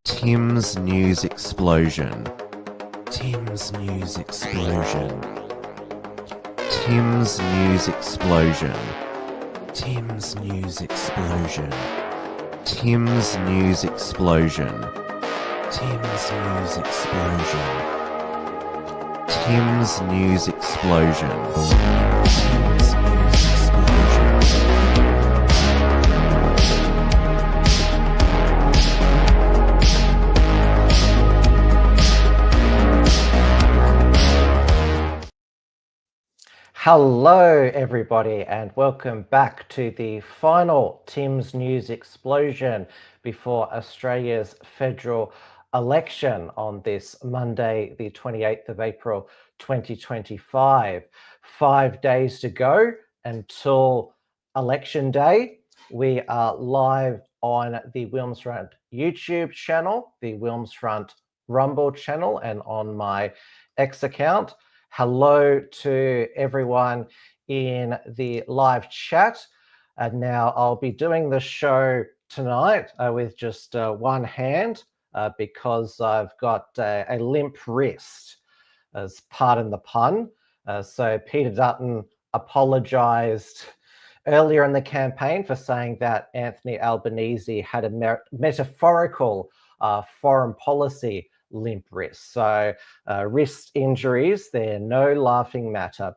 Tim's News Explosion. Tim's News Explosion. Tim's News Explosion. Tim's News Explosion. Tim's News Explosion. Tim's News Explosion. Tim's News Explosion. Tim's News Explosion. Hello everybody and welcome back to the final Tim's News Explosion before Australia's federal election on this Monday, the 28th of April 2025. 5 days to go until election day. We are live on the Wilms Front YouTube channel, the Wilms Front Rumble channel, and on my X account. Hello to everyone in the live chat. And now I'll be doing the show tonight with just one hand because I've got a limp wrist, as pardon the pun. So Peter Dutton apologised earlier in the campaign for saying that Anthony Albanese had a metaphorical foreign policy limp wrist. So wrist injuries, they're no laughing matter.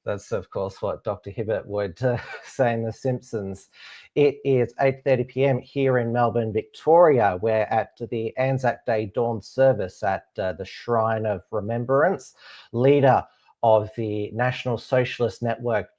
That's of course what Dr. Hibbert would say in The Simpsons. It is 8:30 p.m. here in Melbourne, Victoria. We're at the ANZAC Day dawn service at the Shrine of Remembrance. Leader of the National Socialist Network,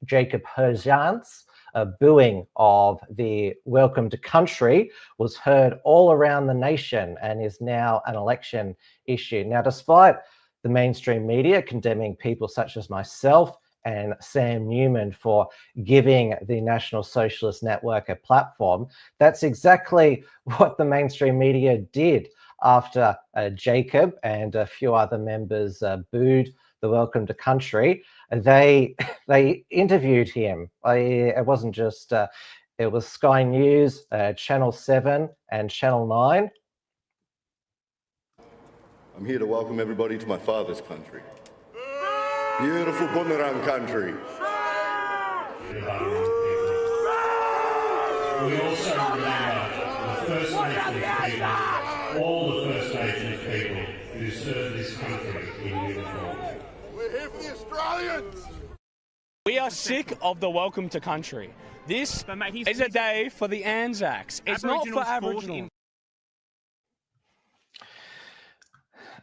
Jacob Herjans, a booing of the welcome to country was heard all around the nation and is now an election issue. Now, despite the mainstream media condemning people such as myself and Sam Newman for giving the National Socialist Network a platform, that's exactly what the mainstream media did after Jacob and a few other members booed the welcome to country. They interviewed him. It wasn't just, it was Sky News, Channel 7 and Channel 9. I'm here to welcome everybody to my father's country. Beautiful Bunurong country. We also remember the First Nations people, all the First Nations people who serve this country in uniform. We're here for the Australians! We are sick of the welcome to country. This is a day for the ANZACs. It's not for Aboriginal.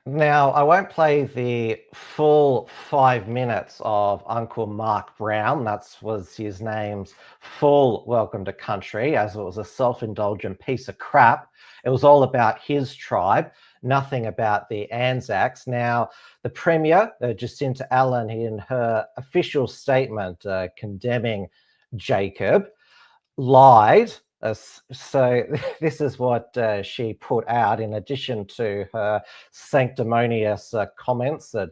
Now, I won't play the full 5 minutes of Uncle Mark Brown. That was his name's full welcome to country, as it was a self-indulgent piece of crap. It was all about his tribe, nothing about the ANZACs. Now, the Premier, Jacinta Allen, in her official statement condemning Jacob, lied. So this is what she put out in addition to her sanctimonious comments to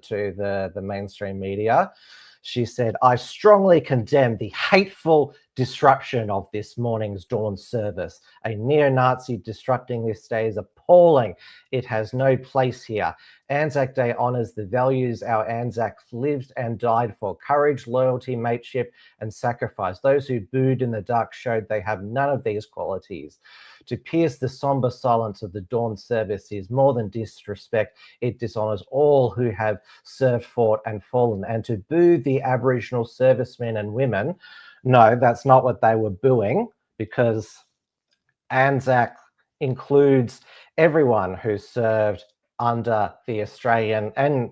the mainstream media. She said, "I strongly condemn the hateful disruption of this morning's dawn service. A neo-Nazi disrupting this day is appalling. It has no place here. ANZAC Day honours the values our ANZACs lived and died for: courage, loyalty, mateship, and sacrifice. Those who booed in the dark showed they have none of these qualities. To pierce the somber silence of the dawn service is more than disrespect. It dishonours all who have served, fought, and fallen. And to boo the Aboriginal servicemen and women, no, that's not what they were booing, because ANZAC includes everyone who served under the Australian and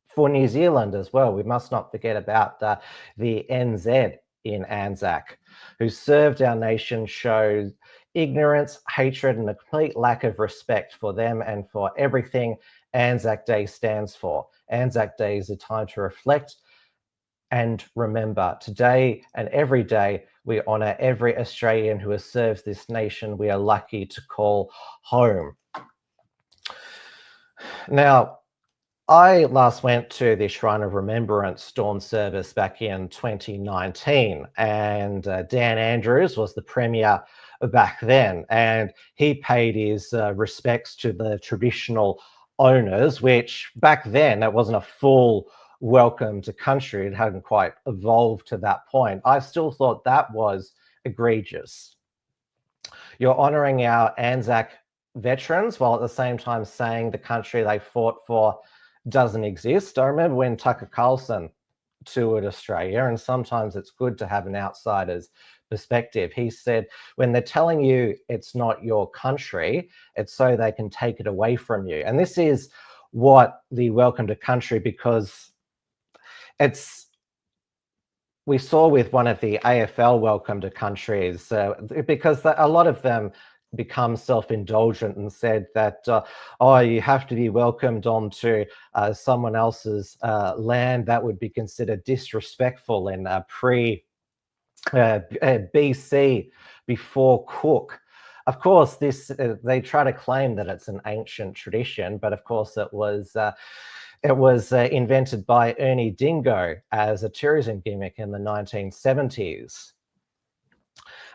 for New Zealand as well. We must not forget about the NZ in ANZAC, who served our nation, shows ignorance, hatred, and a complete lack of respect for them and for everything ANZAC Day stands for. ANZAC Day is a time to reflect and remember. Today and every day, we honour every Australian who has served this nation we are lucky to call home. Now, I last went to the Shrine of Remembrance dawn service back in 2019, and Dan Andrews was the Premier back then, and he paid his respects to the traditional owners, which back then it wasn't a full welcome to country. It hadn't quite evolved to that point. I still thought that was egregious. You're honouring our ANZAC veterans while at the same time saying the country they fought for doesn't exist. I remember when Tucker Carlson toured Australia, and sometimes it's good to have an outsider's perspective. He said, when they're telling you it's not your country, it's so they can take it away from you. And this is what the welcome to country, because we saw with one of the AFL welcome to countries, because a lot of them become self-indulgent and said that, oh, you have to be welcomed onto someone else's land. That would be considered disrespectful in BC, before Cook. Of course, they try to claim that it's an ancient tradition, but of course it was invented by Ernie Dingo as a tourism gimmick in the 1970s.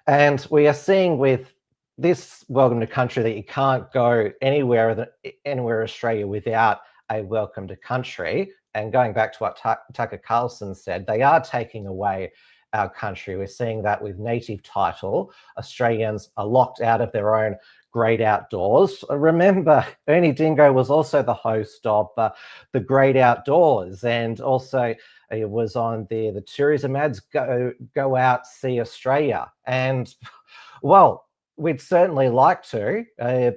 And we are seeing with this welcome to country that you can't go anywhere in Australia without a welcome to country. And going back to what Tucker Carlson said, they are taking away our country. We're seeing that with native title. Australians are locked out of their own great outdoors. Remember, Ernie Dingo was also the host of The Great Outdoors, and also it was on the tourism ads, go out, see Australia. And, well, we'd certainly like to,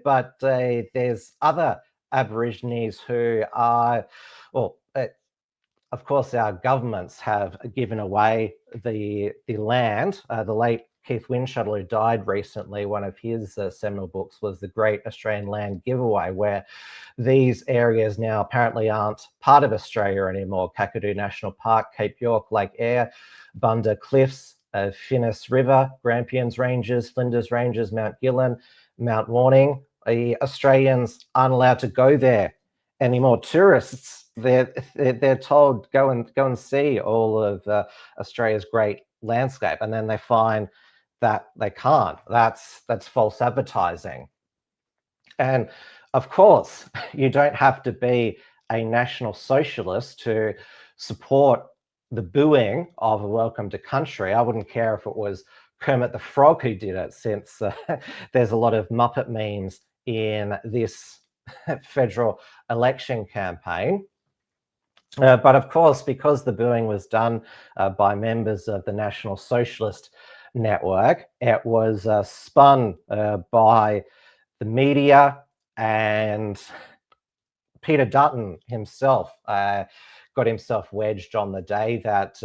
but there's other Aborigines who are, well, of course, our governments have given away the land. The late Keith Windshuttle, who died recently, one of his seminal books was The Great Australian Land Giveaway, where these areas now apparently aren't part of Australia anymore. Kakadu National Park, Cape York, Lake Eyre, Bunda Cliffs, Finnis River, Grampians Ranges, Flinders Ranges, Mount Gillen, Mount Warning. Australians aren't allowed to go there anymore. Tourists, they're told go and see all of Australia's great landscape, and then they find that they can't. That's false advertising. And of course, you don't have to be a National Socialist to support the booing of a welcome to country. I wouldn't care if it was Kermit the Frog who did it, since there's a lot of Muppet memes in this federal election campaign. But of course, because the booing was done by members of the National Socialist Network, it was spun by the media, and Peter Dutton himself got himself wedged on the day that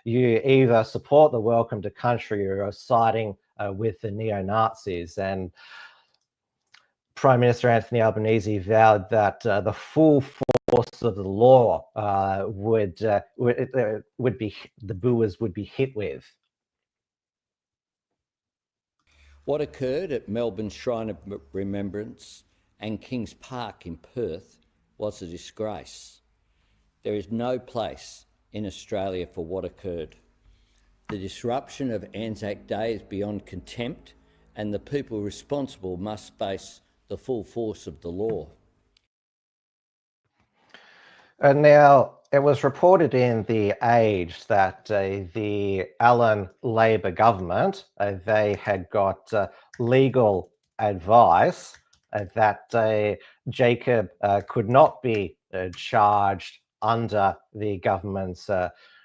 you either support the welcome to country or you're siding with the neo-Nazis. And Prime Minister Anthony Albanese vowed that the full force of the law would be, the booers would be hit with. What occurred at Melbourne Shrine of Remembrance and Kings Park in Perth was a disgrace. There is no place in Australia for what occurred. The disruption of ANZAC Day is beyond contempt, and the people responsible must face the full force of the law. And now, it was reported in The Age that the Allen Labor government, they had got legal advice that Jacob could not be charged under the government's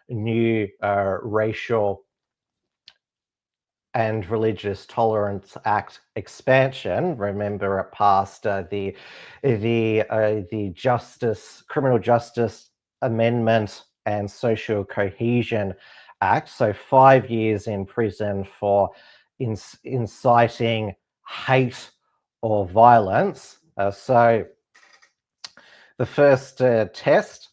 new Racial and Religious Tolerance Act expansion. Remember, it passed the Criminal Justice Amendment and Social Cohesion Act. So 5 years in prison for inciting hate or violence. So the first test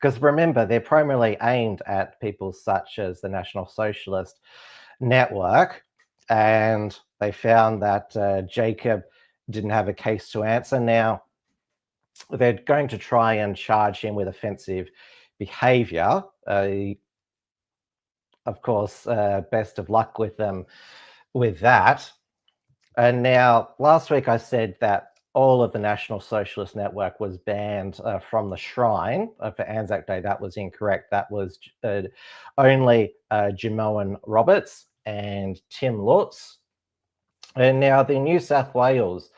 because remember, they're primarily aimed at people such as the National Socialist Network, and they found that Jacob didn't have a case to answer. Now, they're going to try and charge him with offensive behaviour. of course, best of luck with them with that. And now, last week I said that all of the National Socialist Network was banned from the Shrine for Anzac Day. That was incorrect. That was only Jamoan Roberts and Tim Lutz. And now the New South Wales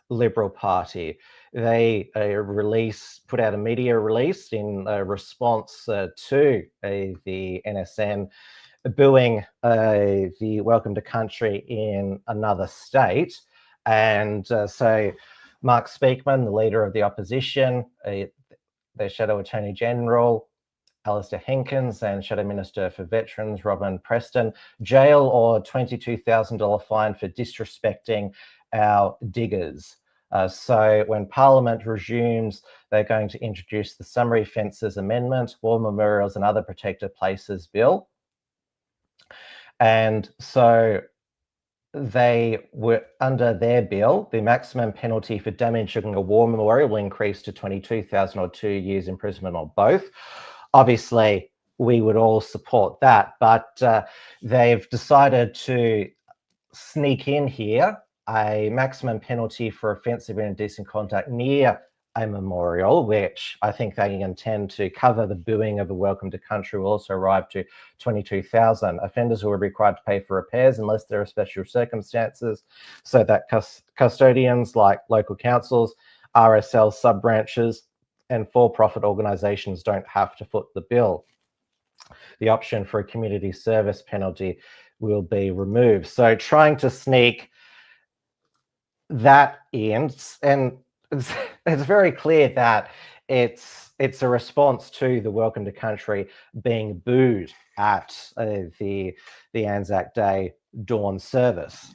Liberal Party, they put out a media release in response to the NSN booing the Welcome to Country in another state. And so Mark Speakman, the leader of the opposition, their Shadow Attorney General, Alistair Higgins, and Shadow Minister for Veterans, Robin Preston, jail or $22,000 fine for disrespecting our diggers. So when Parliament resumes, they're going to introduce the Summary Fences Amendment, War Memorials and Other Protected Places Bill. And so they were, under their bill, the maximum penalty for damaging a war memorial will increase to 22,000 or 2 years imprisonment or both. Obviously, we would all support that, but they've decided to sneak in here a maximum penalty for offensive and indecent conduct near a memorial, which I think they intend to cover the booing of a Welcome to Country, will also arrive to 22,000. Offenders will be required to pay for repairs unless there are special circumstances, so that custodians like local councils, RSL sub-branches and for-profit organisations don't have to foot the bill. The option for a community service penalty will be removed. So trying to sneak that in, and it's very clear that it's a response to the Welcome to Country being booed at the Anzac Day dawn service.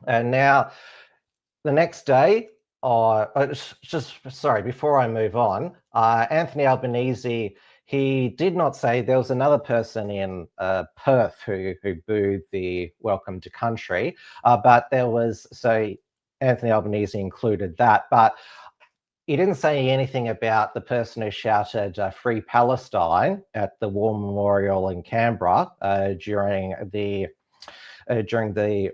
And now the next day, before I move on, Anthony Albanese, he did not say, there was another person in Perth who booed the Welcome to Country, but there was, so Anthony Albanese included that, but he didn't say anything about the person who shouted Free Palestine at the War Memorial in Canberra during the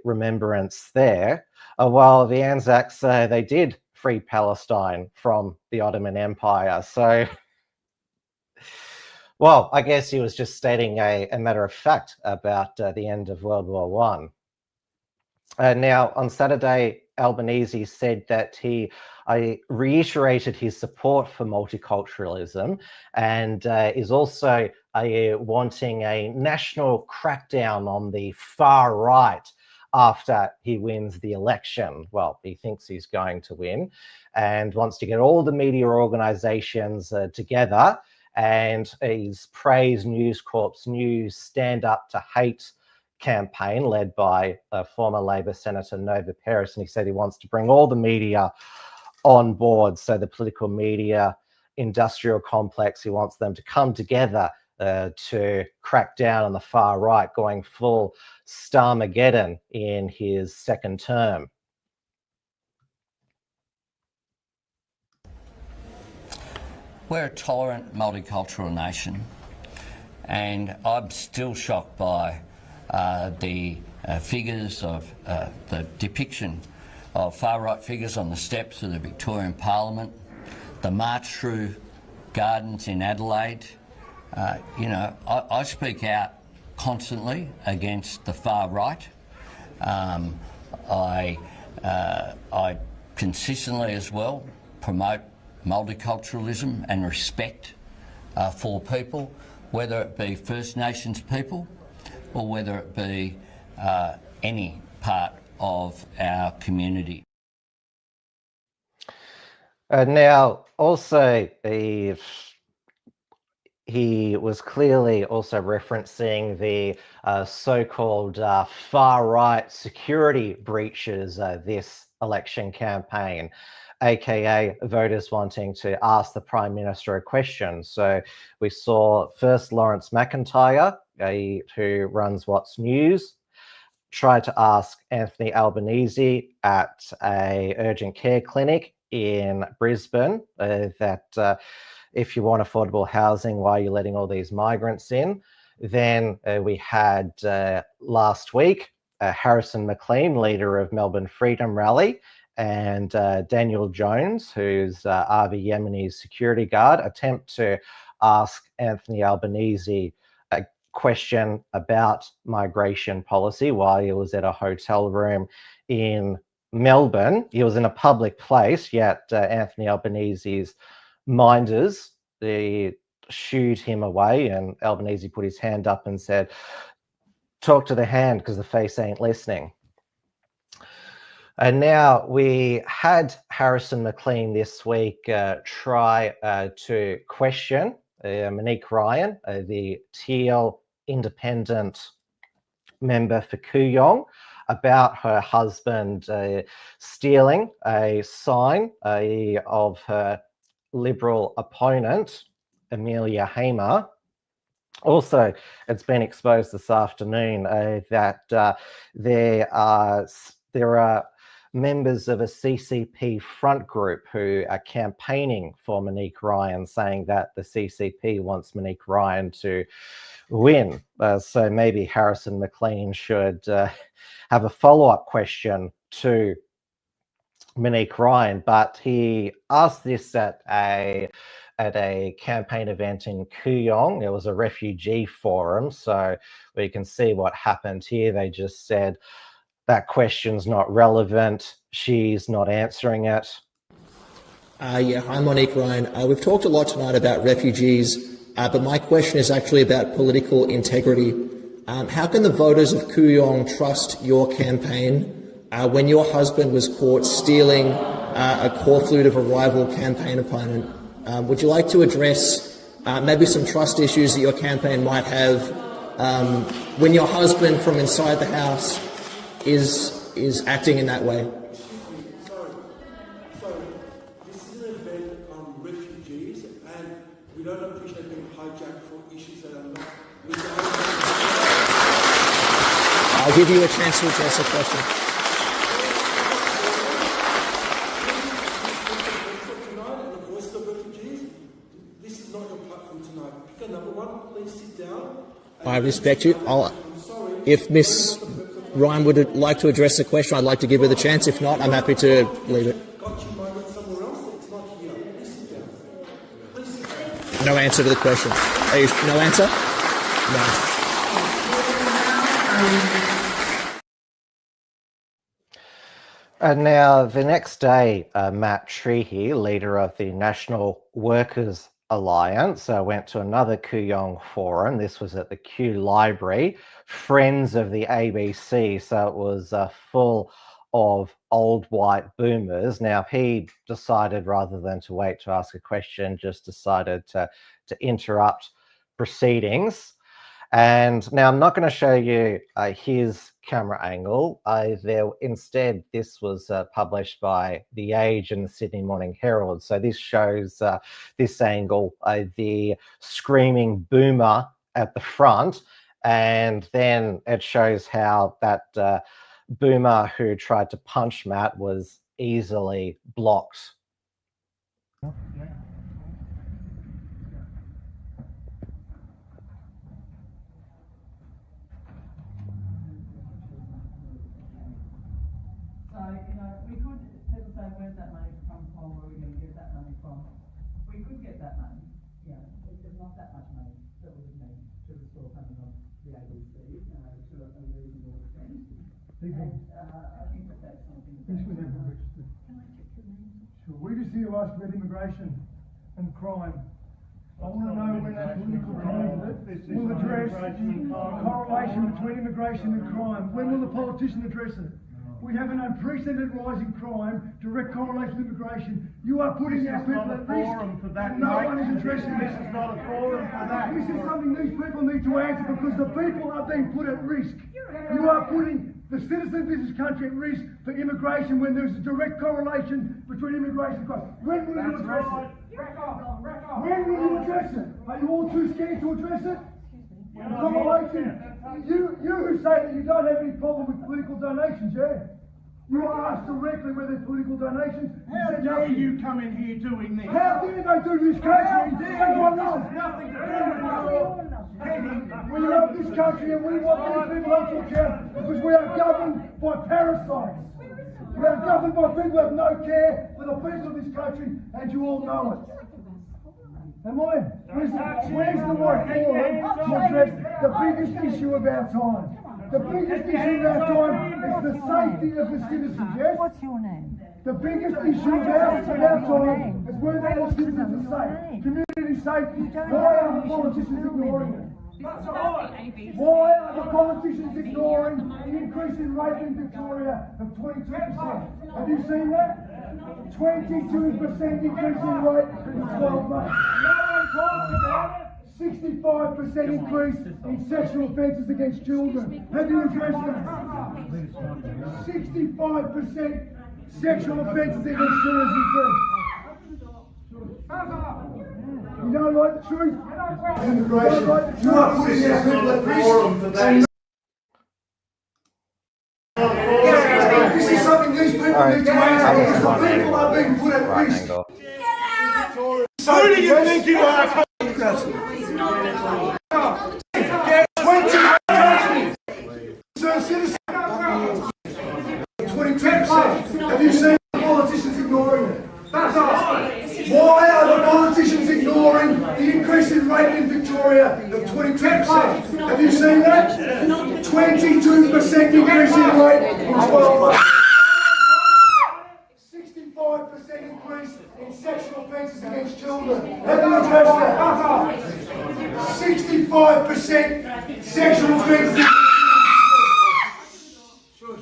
remembrance there, while the Anzacs, they did free Palestine from the Ottoman Empire. So, well, I guess he was just stating a matter of fact about the end of World War I. Now, on Saturday, Albanese said that he reiterated his support for multiculturalism and is also wanting a national crackdown on the far right after he wins the election. Well, he thinks he's going to win and wants to get all the media organisations together, and he's praised News Corp's new Stand Up to Hate campaign led by former Labor Senator Nova Peris, and he said he wants to bring all the media on board. So the political media industrial complex, he wants them to come together to crack down on the far right, going full Starmageddon in his second term. We're a tolerant, multicultural nation, and I'm still shocked by the figures of the depiction of far-right figures on the steps of the Victorian Parliament, the march through gardens in Adelaide. You know, I speak out constantly against the far right. I consistently as well promote multiculturalism and respect for people, whether it be First Nations people or whether it be any part of our community. Now, also, he was clearly also referencing the so-called far-right security breaches this election campaign, aka voters wanting to ask the Prime Minister a question. So we saw first Lawrence McIntyre, who runs What's News, try to ask Anthony Albanese at a urgent care clinic in Brisbane that if you want affordable housing, why are you letting all these migrants in? Then we had last week Harrison McLean, leader of Melbourne Freedom Rally, and Daniel Jones, who's Avi Yemeni's security guard, attempt to ask Anthony Albanese a question about migration policy while he was at a hotel room in Melbourne. He was in a public place, yet Anthony Albanese's minders, they shooed him away, and Albanese put his hand up and said, "Talk to the hand because the face ain't listening." And now we had Harrison McLean this week try to question Monique Ryan, the TL independent member for Kooyong, about her husband stealing a sign of her Liberal opponent, Amelia Hamer. Also, it's been exposed this afternoon that there are members of a CCP front group who are campaigning for Monique Ryan, saying that the CCP wants Monique Ryan to win. So maybe Harrison McLean should have a follow-up question to Monique Ryan, but he asked this at a campaign event in Kooyong. It was a refugee forum, so we can see what happened here. They just said, that question's not relevant, she's not answering it. Yeah, hi Monique Ryan. We've talked a lot tonight about refugees, but my question is actually about political integrity. How can the voters of Kooyong trust your campaign when your husband was caught stealing a corflute of a rival campaign opponent? Would you like to address maybe some trust issues that your campaign might have when your husband from inside the house is acting in that way? So this is an event on refugees, and we don't appreciate being hijacked for issues that are not legal. I'll give you a chance to address the question. Tonight, the voice of refugees, this is not your platform tonight. Pick another one. Please sit down. I respect you. If Miss Ryan would like to address the question, I'd like to give her the chance. If not, I'm happy to leave it. No answer to the question. No answer? No. And now the next day, Matt Treahy, leader of the National Workers Alliance, went to another Kooyong forum. This was at the Kew Library, Friends of the ABC. So it was full of old white boomers. Now he decided, rather than to wait to ask a question, just decided to interrupt proceedings. And now I'm not going to show you his camera angle. Instead, this was published by The Age and the Sydney Morning Herald. So this shows this angle, the screaming boomer at the front, and then it shows how that boomer who tried to punch Matt was easily blocked. So, we could, people say, where's that money come from, where are we going to get that money from? We could get that money, there's not that much money that we would need to restore funding of the ABC to a reasonable extent. And I think that's something that... Can I check your name? Sure. We just here to ask about immigration and crime. I want to know when that political candidate will address the correlation between immigration and crime. When will the politician address it? We have an unprecedented rise in crime, direct correlation with immigration. You are putting our people at risk. No one is addressing this. This is not a forum for that. This is something these people need to answer, because the people are being put at risk. You are putting the citizens of this country at risk for immigration when there's a direct correlation between immigration and crime. When will you address it? When will you address it? Are you all too scared to address it? Correlation. You who say that you don't have any problem with political donations, you are asked directly whether it's political donations. How dare you come in here doing this? How dare they do this country? How dare you? This has nothing to do with We love this country and we want these people held to account because we are governed by parasites. We are governed by people who have no care for the people of this country, and you all know it. Am I? Where's the right forum to address the biggest issue of our time? The biggest issue of our time is the safety of the citizens, yes? What's your name? The biggest issue of our time is whether our citizens are safe. Community safety. Why are the politicians ignoring it? Why are the politicians ignoring the increase in rape in Victoria of 22%? Have you seen that? 22% increase in rape in 12 months. No one talks about it. 65% increase in sexual offences against children. Have you addressed that? 65% sexual offences against children increase. You don't like the truth? Immigration. You are putting our people at risk. This is something these people need to answer because the people are being put at risk. Who do you think you are? 22%. Have you seen the politicians ignoring it? Why are the politicians ignoring the increase in rape in Victoria of 22%? Have you seen that? 22% increase in rape in 12 months. 65% increase in sexual offences against children. Have you addressed that? 65% sexual offences against children.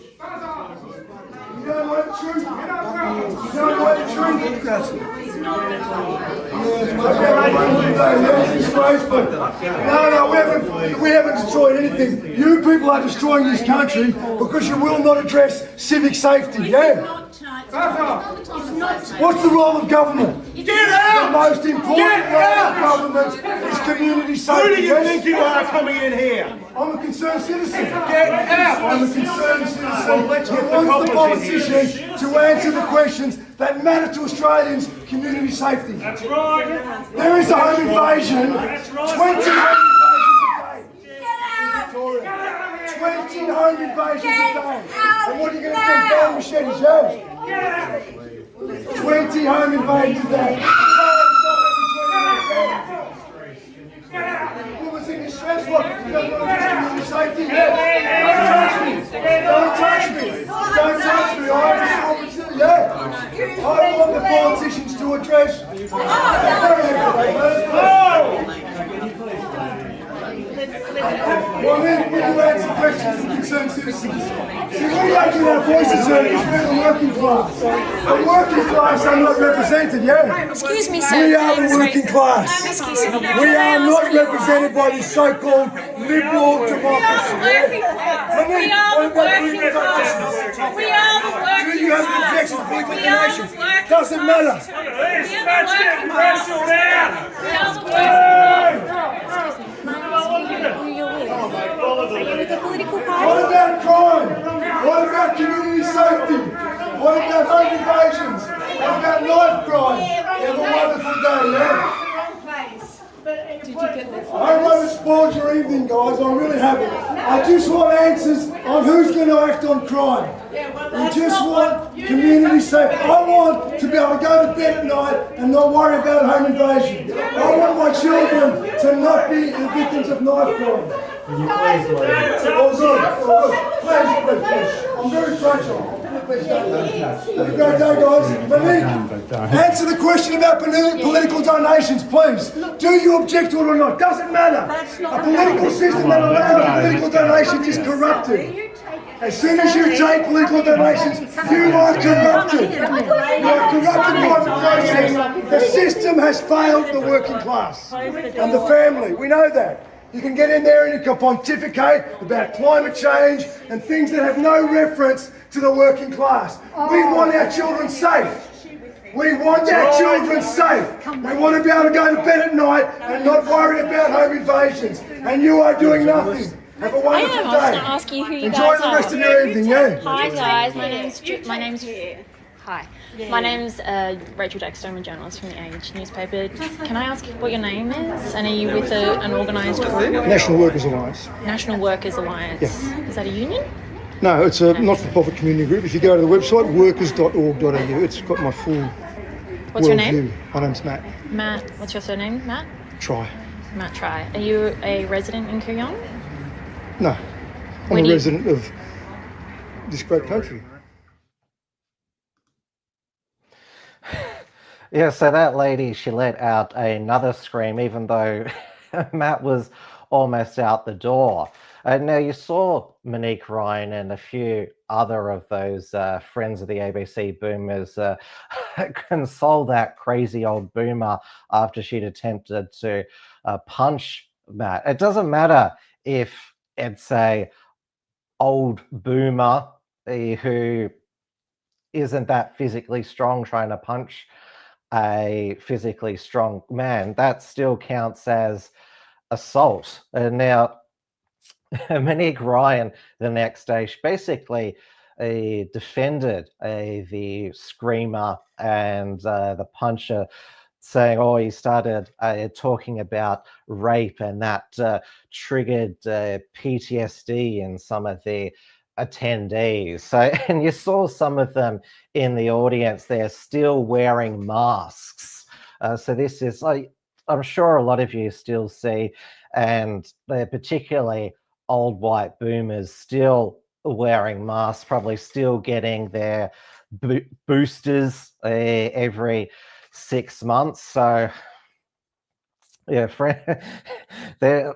You don't like the truth? You don't like the truth? No, we haven't destroyed anything. You people are destroying this country because you will not address civic safety, yeah? What's the role of government? Get out! The most important role of government is community safety. Who do you think you are coming in here? I'm a concerned citizen. Get out! I'm a concerned citizen who wants the politicians to answer the questions that matter to Australians' community safety. That's right. There is a home invasion. That's right. 20 home invasions a day. Victoria. 20 home invasions a day. And what are you going to do? Go on machetes, yeah? 20 home invasions a day. Women's in distress, what? You don't want to address community safety? Don't touch me! Don't touch me! I want the politicians to address. Well, then, when you answer questions from concerned citizens, see, we don't get our voices heard because we're the working class. The working class are not represented, yeah? Excuse me, sir. We are the working class. We are not represented by this so-called liberal democracy. We are the working class. We are the working class. Do you have an objection to political donation? Doesn't matter. This match getting wrestled down. We are the working class. What about crime? What about community safety? What about home invasions? What about knife crime? Have a wonderful day, yeah? I won't have spoiled your evening, guys. I really haven't. I just want answers on who's going to act on crime. We just want community safety. I want to be able to go to bed at night and not worry about home invasion. I want my children to not be the victims of knife crime. All good. Please. I'm very fragile. Have a great day, guys. Monique, answer the question about political donations, please. Do you object to it or not? Doesn't matter. A political system that allows political donations is corrupted. As soon as you take political donations, you are corrupted. You are corrupted by the process. The system has failed the working class and the family. We know that. You can get in there and you can pontificate about climate change and things that have no reference to the working class. We want our children safe. We want our children safe. We want to be able to go to bed at night and not worry about home invasions. And you are doing nothing. Have a wonderful day. I was going to ask you who you Enjoy guys the rest of your evening, yeah? Hi guys, my name's Hi, my name's Rachel Dexter. I'm a journalist from the Age newspaper. Can I ask what your name is? And are you with an organised group? National Workers Alliance. National Workers Alliance. Yeah. Is that a union? No, it's a not-for-profit community group. If you go to the website, workers.org.au, it's got my full What's your worldview. name? My name's Matt. Matt. What's your surname? Matt? Try. Matt Try. Are you a resident in Kooyong? No, I'm a resident of this great country. Yeah, so that lady, she let out another scream, even though Matt was almost out the door. Now, you saw Monique Ryan and a few other of those friends of the ABC boomers console that crazy old boomer after she'd attempted to punch Matt. It doesn't matter if it's a old boomer who isn't that physically strong trying to punch a physically strong man, that still counts as assault. And now Monique Ryan, the next day, she basically defended the screamer and the puncher, saying, oh, he started talking about rape, and that triggered PTSD in some of the attendees. So, and you saw some of them in the audience, they're still wearing masks. So this is, I'm sure a lot of you still see, and they're particularly old white boomers still wearing masks, probably still getting their boosters every 6 months. So yeah, they're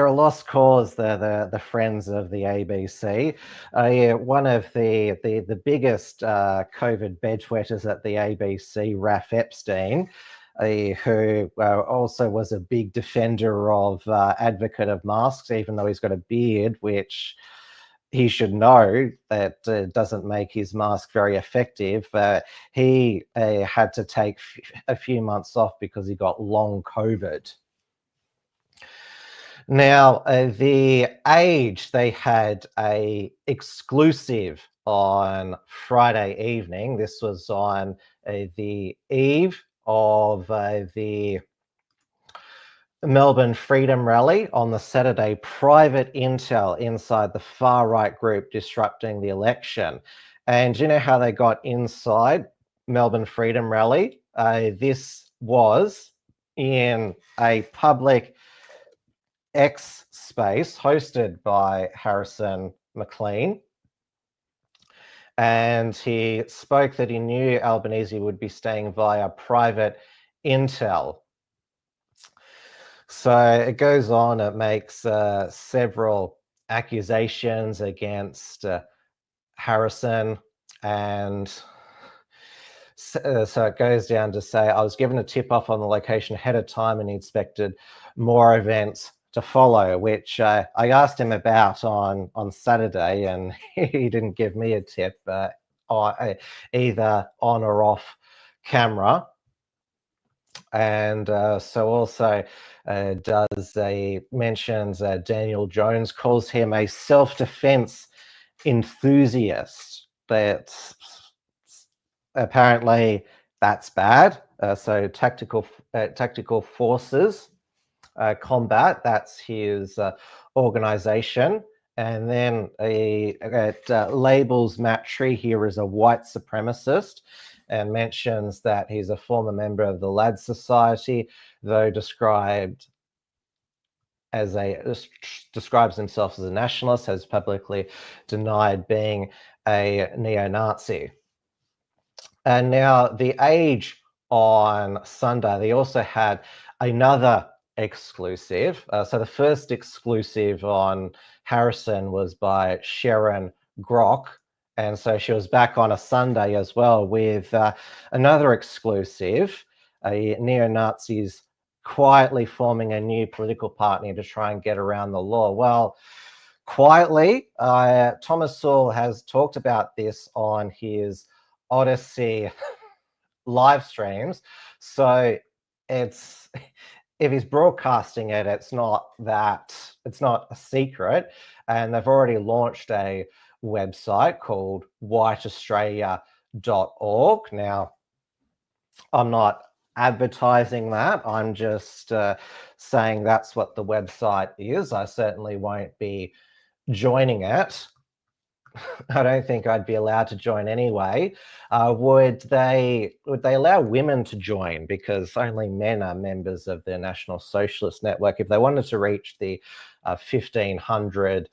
a lost cause. They're the friends of the ABC. Yeah, one of the biggest COVID bedwetters at the ABC, Raph Epstein, who also was a big defender of advocate of masks, even though he's got a beard, which he should know that doesn't make his mask very effective. He had to take a few months off because he got long COVID. Now, The Age, they had a exclusive on Friday evening. This was on the eve of the Melbourne Freedom Rally on the Saturday. Private intel inside the far-right group disrupting the election. And you know how they got inside Melbourne Freedom Rally? This was in a public X space hosted by Harrison McLean. And he spoke that he knew Albanese would be staying via private intel. So it goes on, it makes several accusations against Harrison, and so it goes down to say, I was given a tip off on the location ahead of time and he expected more events to follow, which I asked him about on Saturday, and he didn't give me a tip either on or off camera. And so also mentions Daniel Jones, calls him a self-defense enthusiast. That's apparently that's bad. So tactical forces combat, that's his organization. And then it labels Matt Tree here as a white supremacist, and mentions that he's a former member of the Lads Society, though describes himself as a nationalist, has publicly denied being a neo-Nazi. And now The Age on Sunday, they also had another exclusive. So the first exclusive on Harrison was by Sharon Grock. And so she was back on a Sunday as well with another exclusive, neo-Nazis quietly forming a new political party to try and get around the law. Well, quietly, Thomas Sewell has talked about this on his Odyssey live streams. So it's, if he's broadcasting it, it's not a secret. And they've already launched a website called whiteaustralia.com, Now, I'm not advertising that. I'm just saying that's what the website is. I certainly won't be joining it. I don't think I'd be allowed to join anyway. Would they allow women to join? Because only men are members of the National Socialist Network. If they wanted to reach the 1,500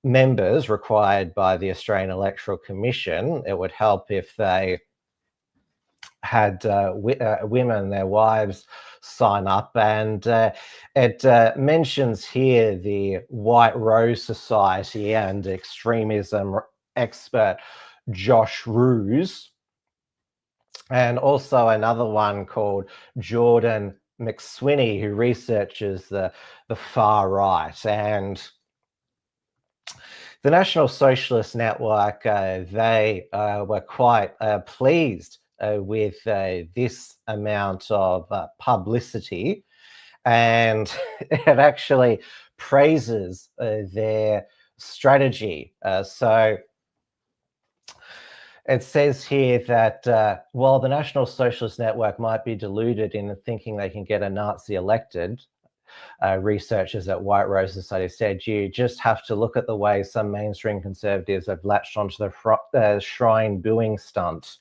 members required by the Australian Electoral Commission, it would help if they had women, their wives, sign up. And it mentions here the White Rose Society and extremism expert Josh Roos, and also another one called Jordan McSwinney, who researches the far right. And the National Socialist Network, they were quite pleased with this amount of publicity, and it actually praises their strategy. So it says here that while the National Socialist Network might be deluded in thinking they can get a Nazi elected, researchers at White Rose Society said, you just have to look at the way some mainstream conservatives have latched onto the shrine booing stunt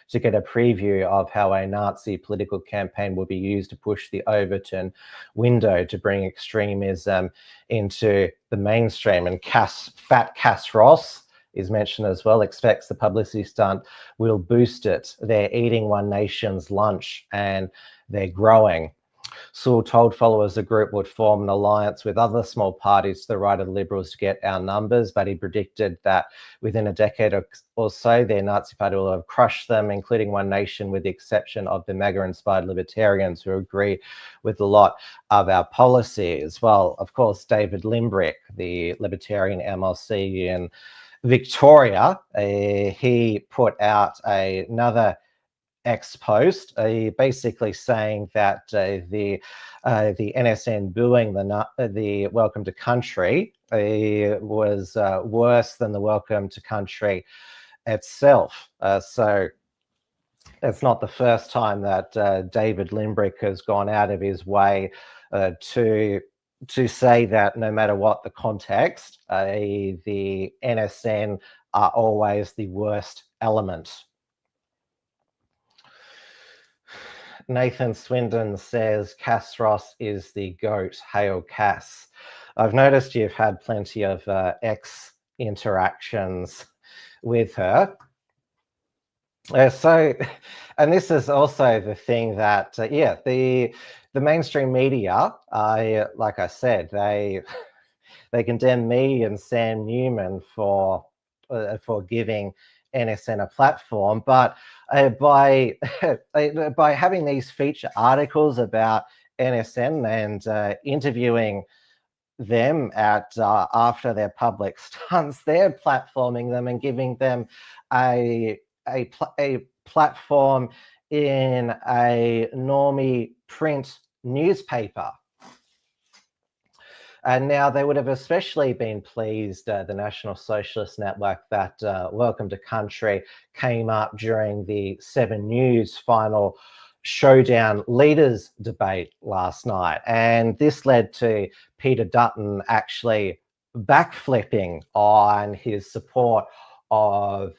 to get a preview of how a Nazi political campaign will be used to push the Overton window to bring extremism into the mainstream. And Fat Cass Ross is mentioned as well, expects the publicity stunt will boost it. They're eating One Nation's lunch and they're growing. Sewell told followers the group would form an alliance with other small parties to the right of the Liberals to get our numbers, but he predicted that within a decade or so, their Nazi party will have crushed them, including One Nation, with the exception of the MAGA-inspired libertarians who agree with a lot of our policies. Well, of course, David Limbrick, the Libertarian MLC in Victoria, he put out another ex-post, basically saying that the NSN booing the Welcome to Country was worse than the Welcome to Country itself. So it's not the first time that David Limbrick has gone out of his way to say that no matter what the context, the NSN are always the worst element. Nathan Swindon says Cass Ross is the GOAT. Hail Cass. I've noticed you've had plenty of interactions with her. And this is also the thing that, the mainstream media, like I said, they condemn me and Sam Newman for giving NSN a platform, but by having these feature articles about NSN and interviewing them at after their public stunts, they're platforming them and giving them a platform in a normie print newspaper. And now they would have especially been pleased, the National Socialist Network, that Welcome to Country came up during the 7 News final showdown leaders debate last night. And this led to Peter Dutton actually backflipping on his support of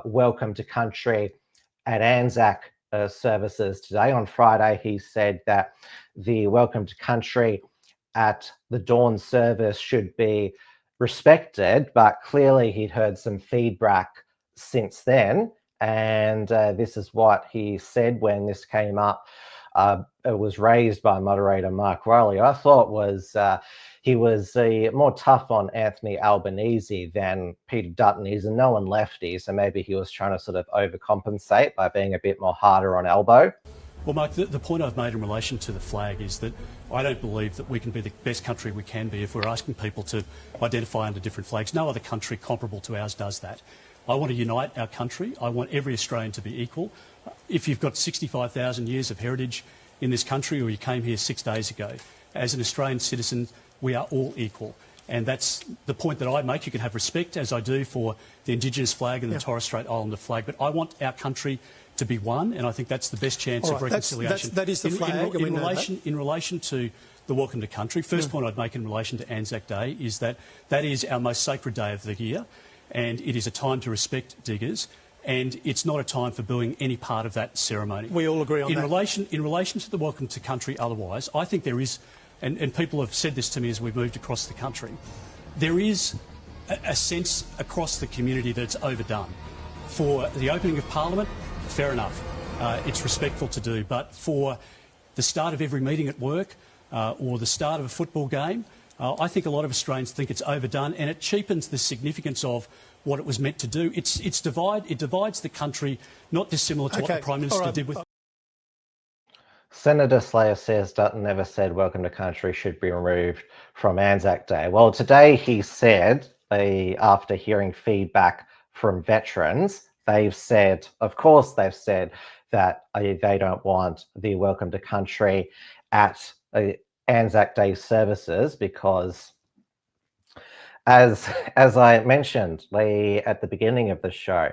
Welcome to Country at ANZAC services today. On Friday, he said that the Welcome to Country at the dawn service should be respected, but clearly he'd heard some feedback since then. And this is what he said when this came up. It was raised by moderator Mark Riley. I thought he was more tough on Anthony Albanese than Peter Dutton is, and no one lefty, so maybe he was trying to sort of overcompensate by being a bit more harder on Albo. Well, Mark, the point I've made in relation to the flag is that I don't believe that we can be the best country we can be if we're asking people to identify under different flags. No other country comparable to ours does that. I want to unite our country. I want every Australian to be equal. If you've got 65,000 years of heritage in this country, or you came here 6 days ago, as an Australian citizen, we are all equal. And that's the point that I make. You can have respect, as I do, for the Indigenous flag and the Torres Strait Islander flag, but I want our country to be one, and I think that's the best chance of reconciliation. That is the flag. In relation to the Welcome to Country, first point I'd make in relation to ANZAC Day is that is our most sacred day of the year, and it is a time to respect diggers, and it's not a time for booing any part of that ceremony. We all agree on that. In relation to the Welcome to Country otherwise, I think there is, and people have said this to me as we've moved across the country, there is a sense across the community that it's overdone. For the opening of Parliament, fair enough, it's respectful to do, but for the start of every meeting at work or the start of a football game, I think a lot of Australians think it's overdone, and it cheapens the significance of what it was meant to do. It divides the country, not dissimilar to what the Prime Minister did with... Senator Slayer says Dutton never said Welcome to Country should be removed from ANZAC Day. Well, today he said, after hearing feedback from veterans, they've said, of course they've said, that they don't want the Welcome to Country at ANZAC Day services because, as I mentioned at the beginning of the show,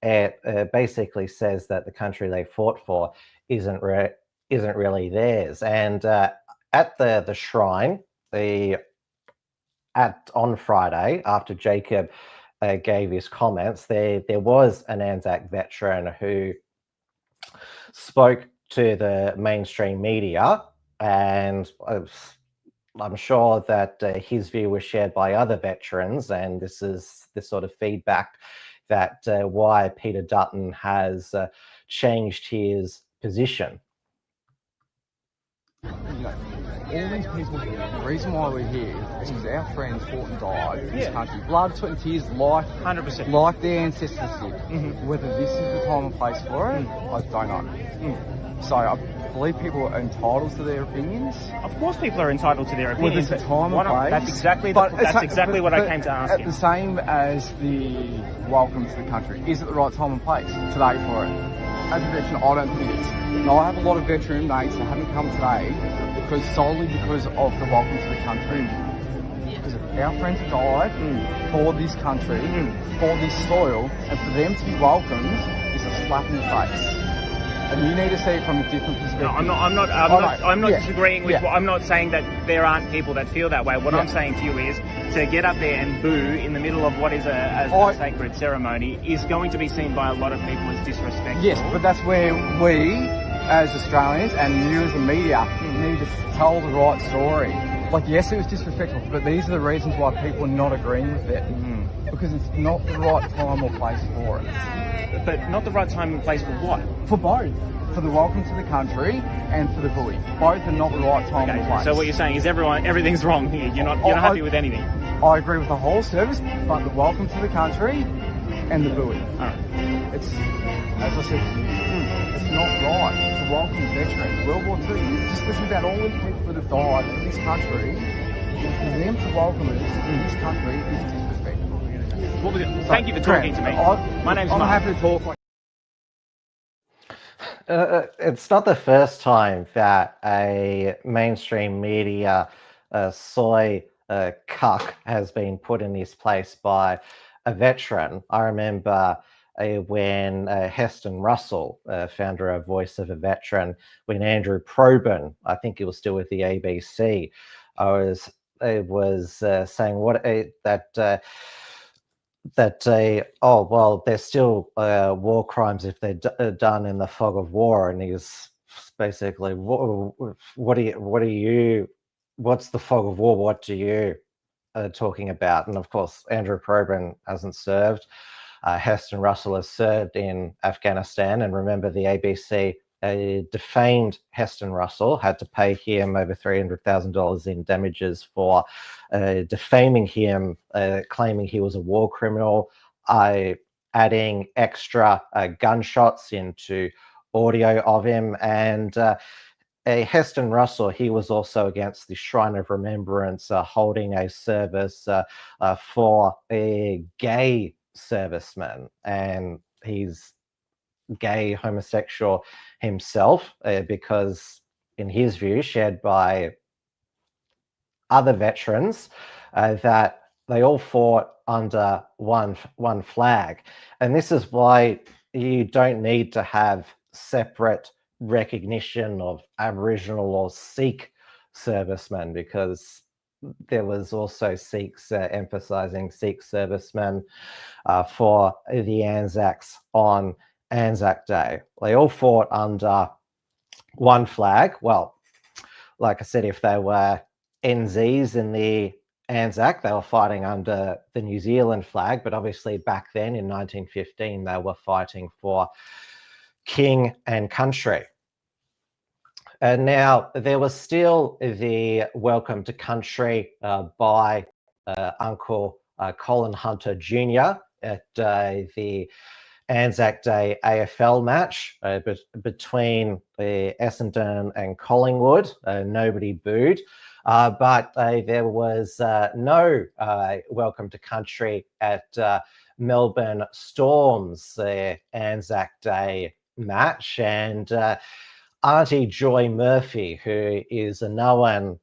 it basically says that the country they fought for isn't really theirs. And at the shrine, on Friday, after Jacob gave his comments, there was an ANZAC veteran who spoke to the mainstream media, and I'm sure that his view was shared by other veterans, and this is the sort of feedback that why Peter Dutton has changed his position. All these people here, the reason why we're here is because our friends fought and died for this country. Blood, sweat and tears, like 100%, like their ancestors did. Whether this is the time and place for it, I don't know. So I believe people are entitled to their opinions. Of course people are entitled to their opinions. Whether it's the time and place. That's exactly what I came to ask you. The same as the welcome to the country. Is it the right time and place today for it? As a veteran, I don't think it is. Now, I have a lot of veteran mates that haven't come today solely because of the welcome to the country. Because our friends have died for this country, for this soil, and for them to be welcomed is a slap in the face. And you need to see it from a different perspective. No, I'm not disagreeing with. I'm not saying that there aren't people that feel that way. What I'm saying to you is to get up there and boo in the middle of what is a sacred ceremony is going to be seen by a lot of people as disrespectful. Yes, but that's where we, as Australians, and you as the media, need to tell the right story. Like, yes, it was disrespectful, but these are the reasons why people are not agreeing with it. Because it's not the right time or place for it. But not the right time and place for what? For both. For the welcome to the country and for the buoy. Both are not the right time or place. So what you're saying is everything's wrong here. You're not happy with anything. I agree with the whole service, but the welcome to the country and the buoy. It's, as I said, it's not right to welcome veterans. World War II, just listen about all the people that have died in this country. For them to welcome us in this country is disrespectful. Well, thank you for talking to me. My name's Mark. I'm happy to talk. It's not the first time that a mainstream media soy cuck has been put in his place by a veteran. I remember when Heston Russell, founder of Voice of a Veteran, when Andrew Probyn, I think he was still with the ABC, was saying oh, well, there's still war crimes if they're done in the fog of war, and he's basically, what's the fog of war? What do you talking about? And of course, Andrew Probyn hasn't served. Heston Russell has served in Afghanistan, and remember the ABC defamed Heston Russell, had to pay him over $300,000 in damages for defaming him, claiming he was a war criminal, adding extra gunshots into audio of him. And Heston Russell, he was also against the Shrine of Remembrance holding a service for a gay serviceman, and he's gay, homosexual himself, because in his view, shared by other veterans, that they all fought under one flag. And this is why you don't need to have separate recognition of Aboriginal or Sikh servicemen, because there was also Sikhs emphasising Sikh servicemen for the Anzacs on Anzac Day. They all fought under one flag. Well, like I said, if they were NZs in the Anzac, they were fighting under the New Zealand flag, but obviously back then in 1915 they were fighting for king and country. And now there was still the welcome to country by Uncle Colin Hunter Jr. at the Anzac Day AFL match between Essendon and Collingwood. Nobody booed. But there was no welcome to country at Melbourne Storm's Anzac Day match. And Auntie Joy Murphy, who is a known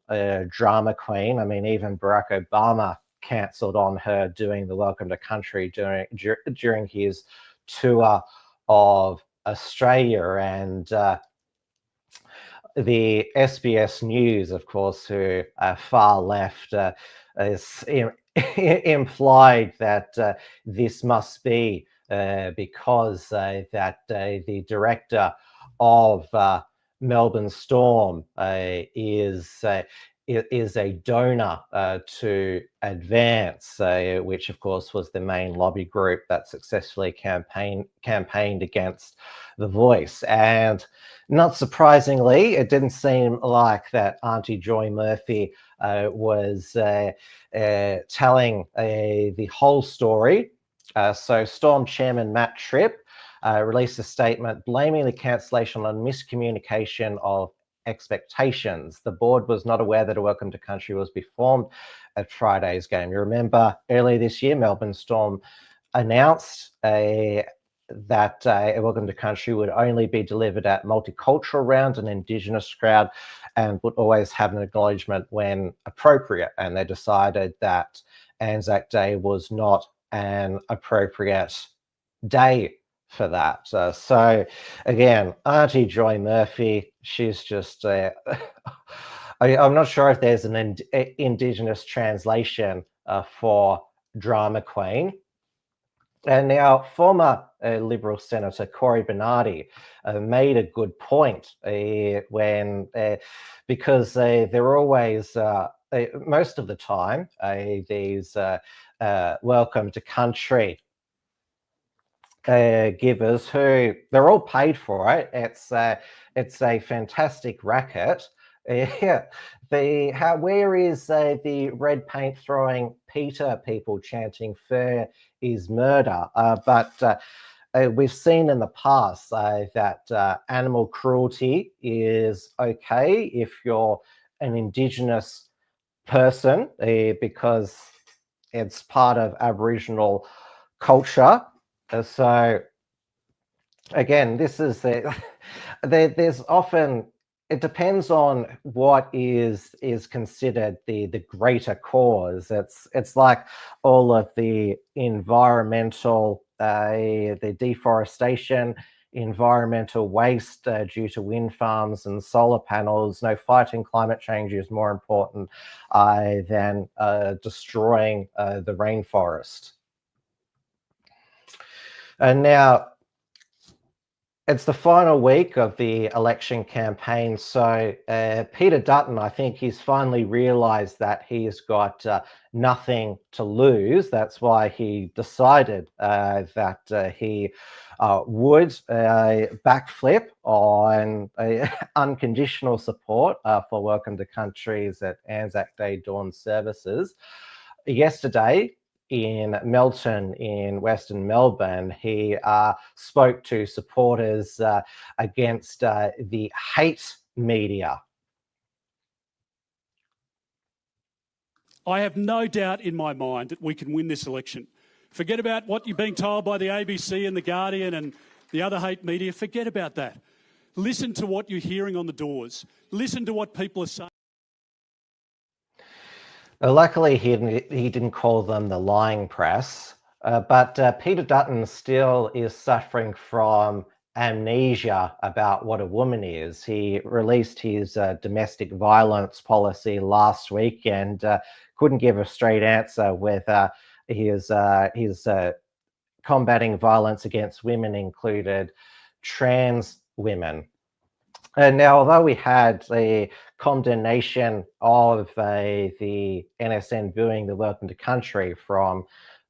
drama queen, I mean, even Barack Obama cancelled on her doing the welcome to country during his tour of Australia. And the SBS News, of course, who are far left, is implied that this must be because that the director of Melbourne Storm is a donor to Advance, which of course was the main lobby group that successfully campaigned against The Voice. And not surprisingly, it didn't seem like that Auntie Joy Murphy was telling the whole story. So Storm Chairman Matt Tripp released a statement blaming the cancellation on miscommunication of expectations. The board was not aware that a welcome to country was performed at Friday's game. You remember earlier this year, Melbourne Storm announced that a welcome to country would only be delivered at multicultural round and Indigenous crowd, and would always have an acknowledgement when appropriate. And they decided that Anzac Day was not an appropriate day for that. So again, Auntie Joy Murphy, she's just I'm not sure if there's an Indigenous translation for drama queen. And now former Liberal Senator Cory Bernardi made a good point when because they're always most of the time these welcome to country givers, who they're all paid for it. It's a fantastic racket. Yeah, where is the red paint throwing Peter people chanting "Fair is murder"? But we've seen in the past that animal cruelty is okay if you're an Indigenous person, because it's part of Aboriginal culture. So again, this is there's often, it depends on what is considered the greater cause. It's like all of the environmental, the deforestation, environmental waste due to wind farms and solar panels. No, fighting climate change is more important than destroying the rainforest. And now it's the final week of the election campaign. So Peter Dutton, I think he's finally realised that he's got nothing to lose. That's why he decided that he would backflip on unconditional support for Welcome to Countries at Anzac Day dawn services. Yesterday, in Melton in Western Melbourne, he spoke to supporters against the hate media. I have no doubt in my mind that we can win this election. Forget about what you're being told by the ABC and the Guardian and the other hate media. Forget about that. Listen to what you're hearing on the doors. Listen to what people are saying. Luckily, he didn't call them the lying press, but Peter Dutton still is suffering from amnesia about what a woman is. He released his domestic violence policy last week and couldn't give a straight answer whether his combating violence against women included trans women. And now, although we had the condemnation of the NSN booing the Welcome to Country from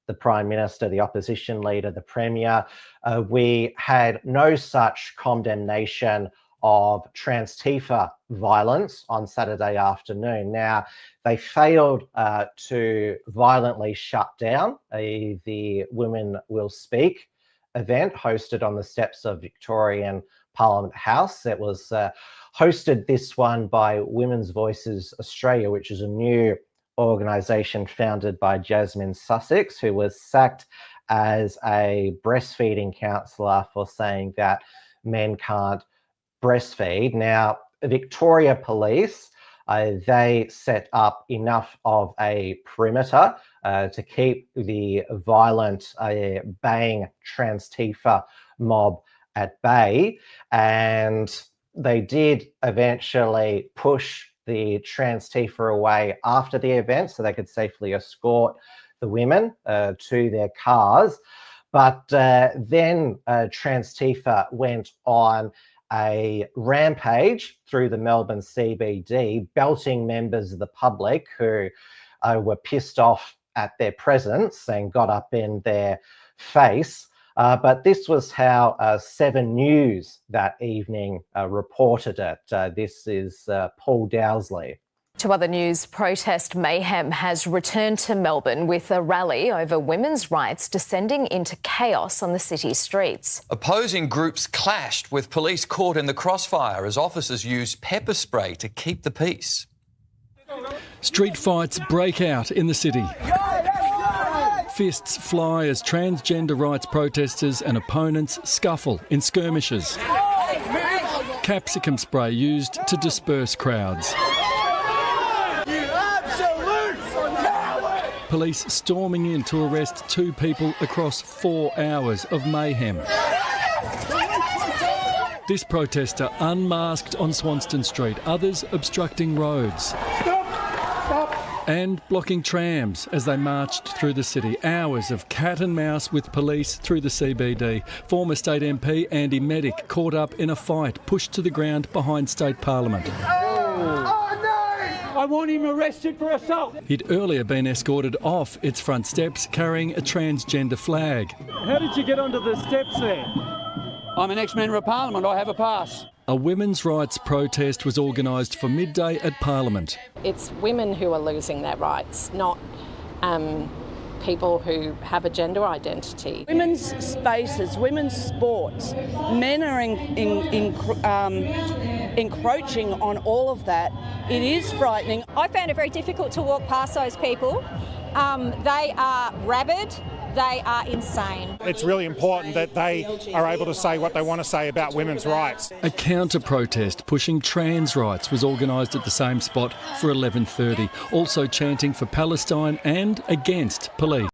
the Prime Minister, the opposition leader, the Premier, we had no such condemnation of Transtifa violence on Saturday afternoon. Now, they failed to violently shut down the Women Will Speak event hosted on the steps of Victorian Parliament House. It was hosted, this one, by Women's Voices Australia, which is a new organisation founded by Jasmine Sussex, who was sacked as a breastfeeding counsellor for saying that men can't breastfeed. Now, Victoria Police, they set up enough of a perimeter to keep the violent baying Transtifa mob at bay, and they did eventually push the Transtifa away after the event so they could safely escort the women to their cars. But then Transtifa went on a rampage through the Melbourne CBD, belting members of the public who were pissed off at their presence and got up in their face. But this was how 7 News that evening reported it. This is Paul Dowsley. To other news, protest mayhem has returned to Melbourne with a rally over women's rights descending into chaos on the city's streets. Opposing groups clashed with police caught in the crossfire as officers used pepper spray to keep the peace. Street fights break out in the city. Fists fly as transgender rights protesters and opponents scuffle in skirmishes. Capsicum spray used to disperse crowds. Police storming in to arrest 2 people across 4 hours of mayhem. This protester unmasked on Swanston Street, others obstructing roads. And blocking trams as they marched through the city. Hours of cat and mouse with police through the CBD. Former State MP Andy Medic caught up in a fight, pushed to the ground behind State Parliament. I want him arrested for assault. He'd earlier been escorted off its front steps carrying a transgender flag. How did you get onto the steps there? I'm an ex-member of Parliament. I have a pass. A women's rights protest was organised for midday at Parliament. It's women who are losing their rights, not people who have a gender identity. Women's spaces, women's sports, men are encroaching on all of that. It is frightening. I found it very difficult to walk past those people. They are rabid. They are insane. It's really important that they are able to say what they want to say about women's rights. A counter-protest pushing trans rights was organised at the same spot for 11:30, also chanting for Palestine and against police.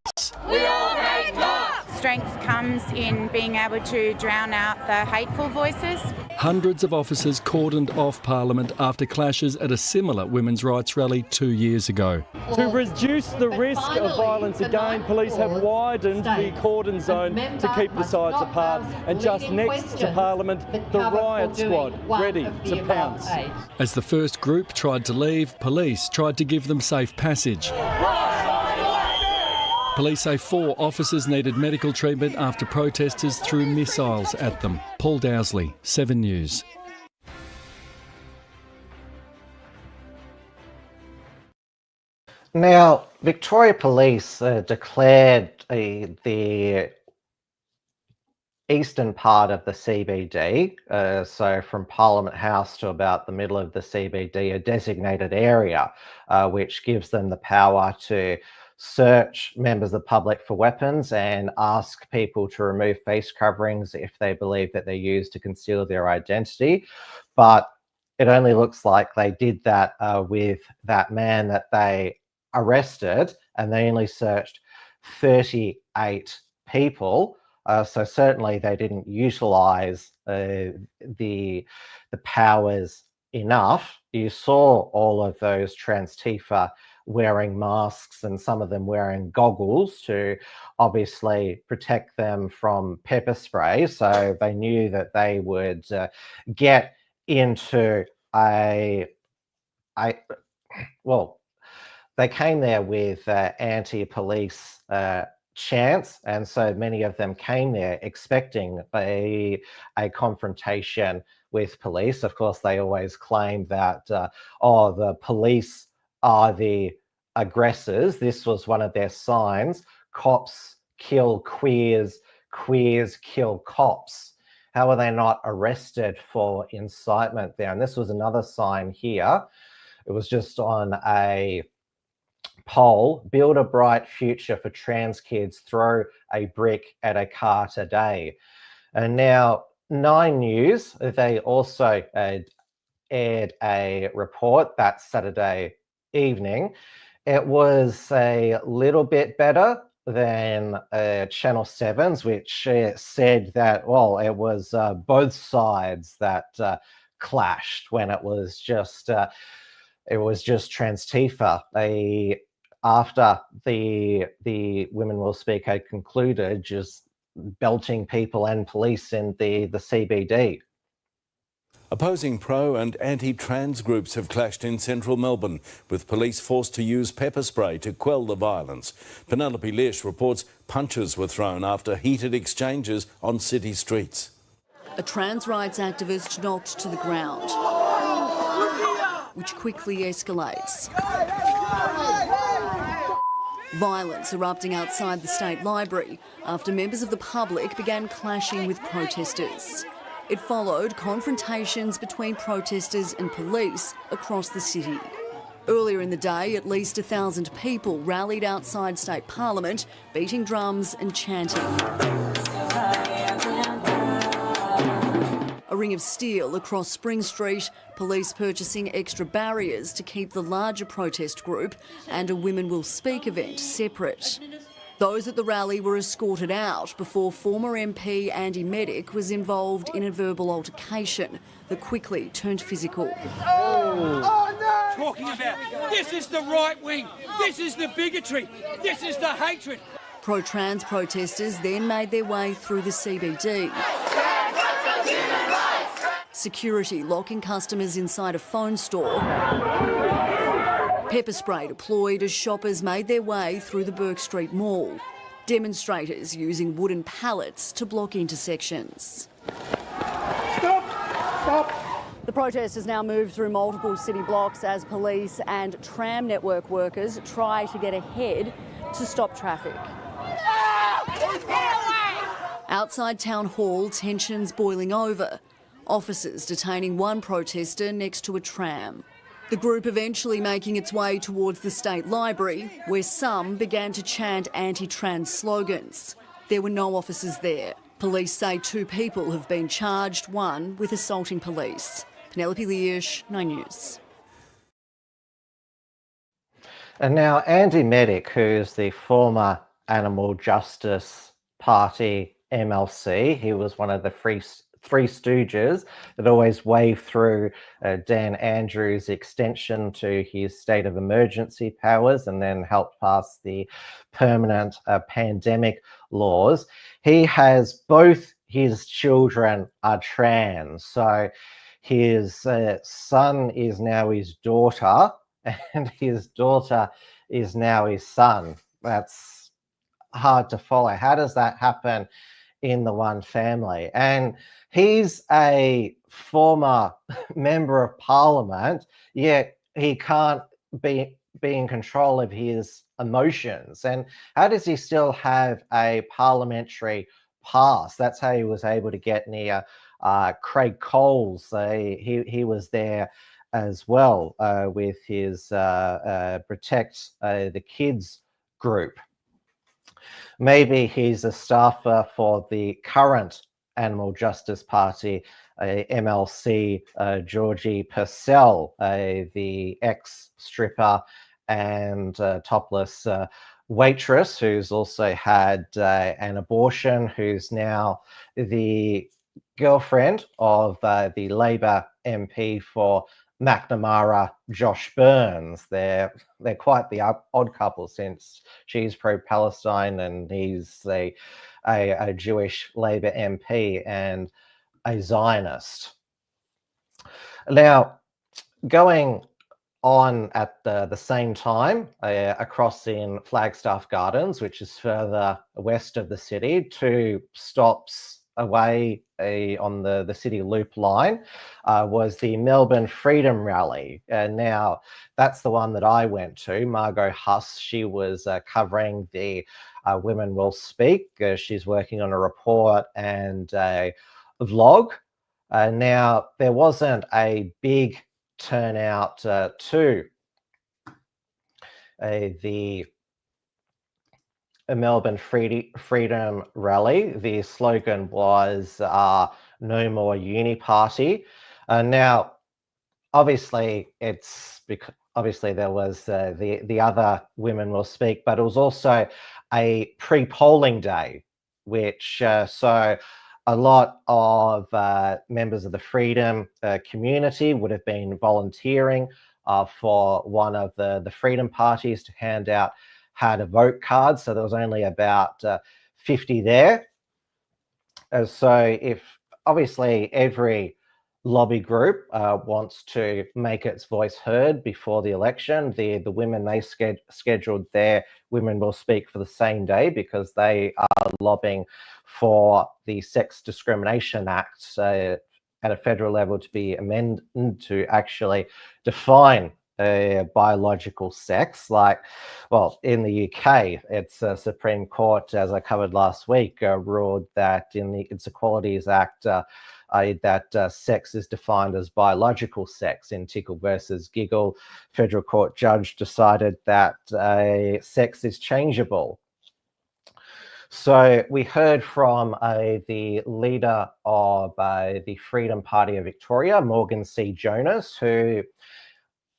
We all hate cops! Strength comes in being able to drown out the hateful voices. Hundreds of officers cordoned off Parliament after clashes at a similar women's rights rally 2 years ago. To reduce the risk of violence again, police have widened the cordon zone to keep the sides apart. And just next to Parliament, the riot squad, ready to pounce. As the first group tried to leave, police tried to give them safe passage. Police say 4 officers needed medical treatment after protesters threw missiles at them. Paul Dowsley, 7 News. Now, Victoria Police declared the eastern part of the CBD, so from Parliament House to about the middle of the CBD, a designated area, which gives them the power to search members of the public for weapons and ask people to remove face coverings if they believe that they're used to conceal their identity. But it only looks like they did that with that man that they arrested, and they only searched 38 people. So certainly they didn't utilise the powers enough. You saw all of those Transtifa wearing masks and some of them wearing goggles to obviously protect them from pepper spray. So they knew that they would get into well, they came there with anti-police chants, and so many of them came there expecting a confrontation with police. Of course, they always claim that, the police are the aggressors. This was one of their signs: cops kill queers, queers kill cops. How are they not arrested for incitement there? And this was another sign here. It was just on a poll: build a bright future for trans kids, throw a brick at a car today. And now 9 News, they also aired a report that Saturday evening. It was a little bit better than Channel 7's, which said that, well, it was both sides that clashed, when it was just Transtifa. After the Women Will Speak had concluded, just belting people and police in the CBD. Opposing pro and anti-trans groups have clashed in central Melbourne, with police forced to use pepper spray to quell the violence. Penelope Lish reports punches were thrown after heated exchanges on city streets. A trans rights activist knocked to the ground, which quickly escalates. Violence erupting outside the State Library after members of the public began clashing with protesters. It followed confrontations between protesters and police across the city. Earlier in the day, at least 1,000 people rallied outside State Parliament, beating drums and chanting. A ring of steel across Spring Street, police purchasing extra barriers to keep the larger protest group and a Women Will Speak event separate. Those at the rally were escorted out before former MP Andy Medic was involved in a verbal altercation that quickly turned physical. Talking about this is the right wing, this is the bigotry, this is the hatred. Pro-trans protesters then made their way through the CBD. Security locking customers inside a phone store. Pepper spray deployed as shoppers made their way through the Burke Street Mall. Demonstrators using wooden pallets to block intersections. Stop! The protest has now moved through multiple city blocks as police and tram network workers try to get ahead to stop traffic. Outside Town Hall, tensions boiling over. Officers detaining one protester next to a tram. The group eventually making its way towards the State Library, where some began to chant anti-trans slogans. There were no officers there. Police say 2 people have been charged, one with assaulting police. Penelope Lish, 9 News. And now Andy Medic, who's the former Animal Justice Party MLC, he was one of the Three Stooges that always waved through Dan Andrews' extension to his state of emergency powers and then helped pass the permanent pandemic laws. He has both his children are trans, so his son is now his daughter and his daughter is now his son. That's hard to follow. How does that happen in the one family? And he's a former member of parliament, yet he can't be in control of his emotions. And how does he still have a parliamentary pass? That's how he was able to get near Craig Coles. He was there as well with his Protect the Kids group. Maybe he's a staffer for the current Animal Justice Party, MLC Georgie Purcell, the ex-stripper and topless waitress who's also had an abortion, who's now the girlfriend of the Labor MP for McNamara, Josh Burns. They're quite the odd couple, since she's pro-Palestine and he's a Jewish Labor MP and a Zionist. Now, going on at the same time, across in Flagstaff Gardens, which is further west of the city, 2 stops away on the city loop line, was the Melbourne Freedom Rally. Now, that's the one that I went to. Margot Huss, she was covering the Women Will Speak. She's working on a report and a vlog. Now, there wasn't a big turnout to the Melbourne Freedom Rally. The slogan was "No More Uni Party." Now, obviously, it's because there was the other Women Will Speak, but it was also a pre-polling day, which so a lot of members of the Freedom community would have been volunteering for one of the Freedom parties to hand out how to vote cards. So there was only about 50 there. So if obviously every lobby group wants to make its voice heard before the election, the women, they scheduled their Women Will Speak for the same day, because they are lobbying for the Sex Discrimination Act at a federal level to be amended to actually define biological sex. Like, well, in the UK, it's Supreme Court, as I covered last week, ruled that in the Equalities Act, that sex is defined as biological sex. In Tickle versus Giggle, federal court judge decided that sex is changeable. So we heard from the leader of the Freedom Party of Victoria, Morgan C. Jonas, who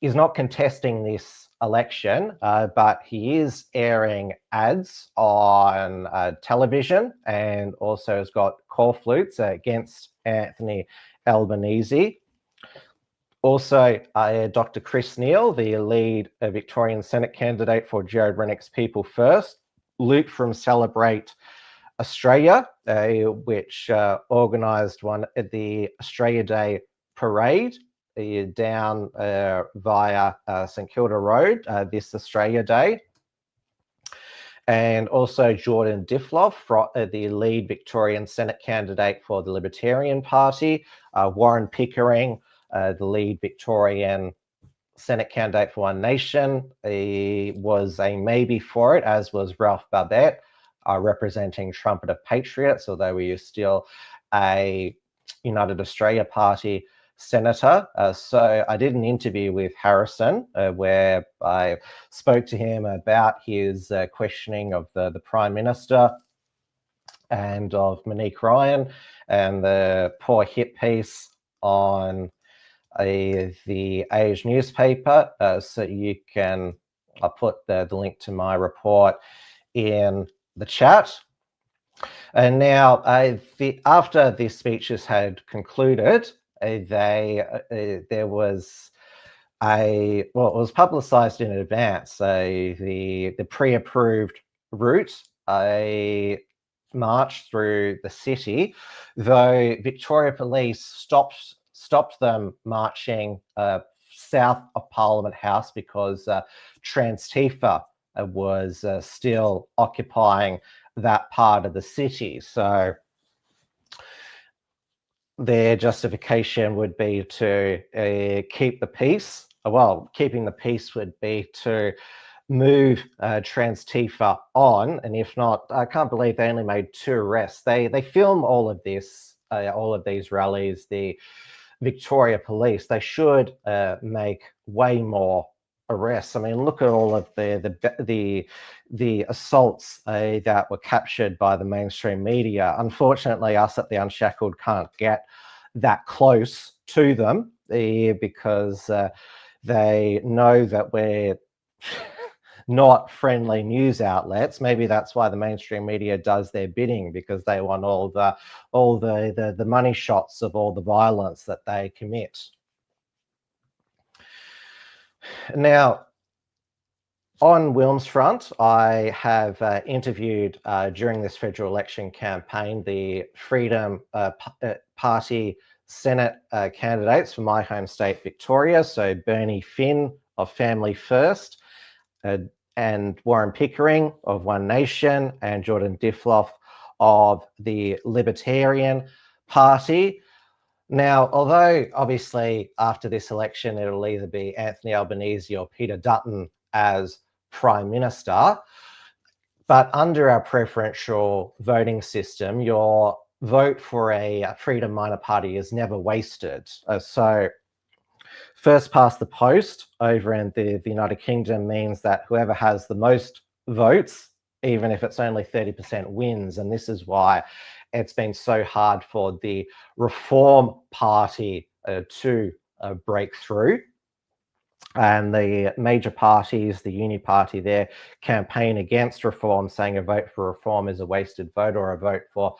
is not contesting this election, but he is airing ads on television, and also has got call flutes against Anthony Albanese. Also, Dr. Chris Neal, the lead Victorian Senate candidate for Jared Rennick's People First, Luke from Celebrate Australia, which organised one at the Australia Day parade down via St Kilda Road this Australia Day. And also Jordan Diffloff, the lead Victorian Senate candidate for the Libertarian Party. Warren Pickering, the lead Victorian Senate candidate for One Nation. He was a maybe for it, as was Ralph Babette, representing Trumpet of Patriots, although he is still a United Australia Party senator. So I did an interview with Harrison where I spoke to him about his questioning of the Prime Minister and of Monique Ryan, and the poor hit piece on the Age newspaper. So you can, I'll put the link to my report in the chat. And now after these speeches had concluded, there was it was publicized in advance, the pre-approved route, a march through the city, though Victoria Police stopped them marching south of Parliament House because Transtifa was still occupying that part of the city. So their justification would be to keep the peace. Well, keeping the peace would be to move Transtifa on, and if not, I can't believe they only made 2 arrests. They film all of this, all of these rallies. The Victoria Police, they should make way more arrests. I mean, look at all of the assaults that were captured by the mainstream media. Unfortunately, us at the Unshackled can't get that close to them because they know that we're not friendly news outlets. Maybe that's why the mainstream media does their bidding, because they want all the money shots of all the violence that they commit. Now, on Wilms front, I have interviewed during this federal election campaign the Freedom Party Senate candidates for my home state, Victoria. So Bernie Finn of Family First, and Warren Pickering of One Nation, and Jordan Diffloff of the Libertarian Party. Now, although obviously after this election it'll either be Anthony Albanese or Peter Dutton as Prime Minister, but under our preferential voting system, your vote for a Freedom minor party is never wasted. So first past the post over in the United Kingdom means that whoever has the most votes, even if it's only 30%, wins. And this is why it's been so hard for the Reform Party to break through. And the major parties, the Uni Party there, campaign against reform, saying a vote for reform is a wasted vote or a vote for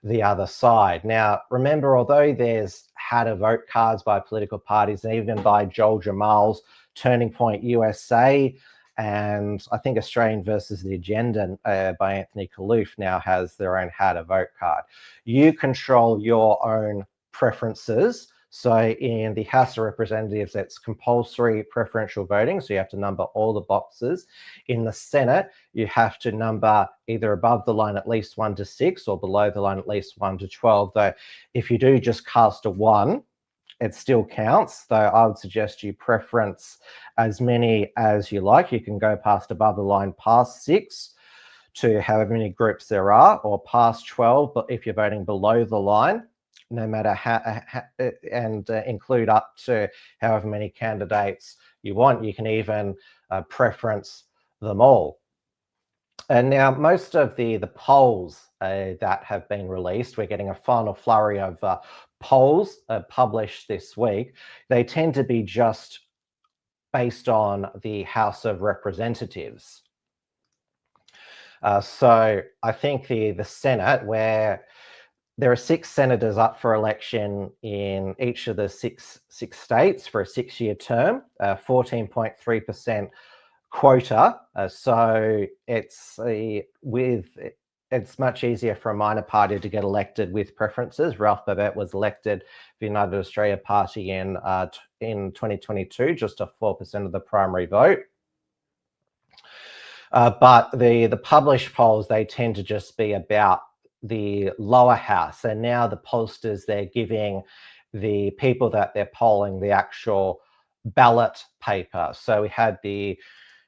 the other side. Now, remember, although there's had a vote cards by political parties, and even by Joel Jamal's Turning Point USA, and I think Australian versus the Agenda by Anthony Kalouf now has their own how to vote card. You control your own preferences. So in the House of Representatives, it's compulsory preferential voting. So you have to number all the boxes. In the Senate, you have to number either above the line at least 1 to 6 or below the line at least 1 to 12. Though if you do just cast a 1, it still counts. Though I would suggest you preference as many as you like. You can go past above the line past 6 to however many groups there are, or past 12. But if you're voting below the line, no matter how, and include up to however many candidates you want. You can even preference them all. And now most of the polls that have been released, we're getting a final flurry of polls published this week. They tend to be just based on the House of Representatives. So I think the Senate, where there are 6 senators up for election in each of the six states for a 6-year term, 14.3% quota. So it's much easier for a minor party to get elected with preferences. Ralph Babet was elected for the United Australia Party in 2022, just a 4% of the primary vote. But the published polls, they tend to just be about the lower house. And now the pollsters, they're giving the people that they're polling the actual ballot paper. So we had the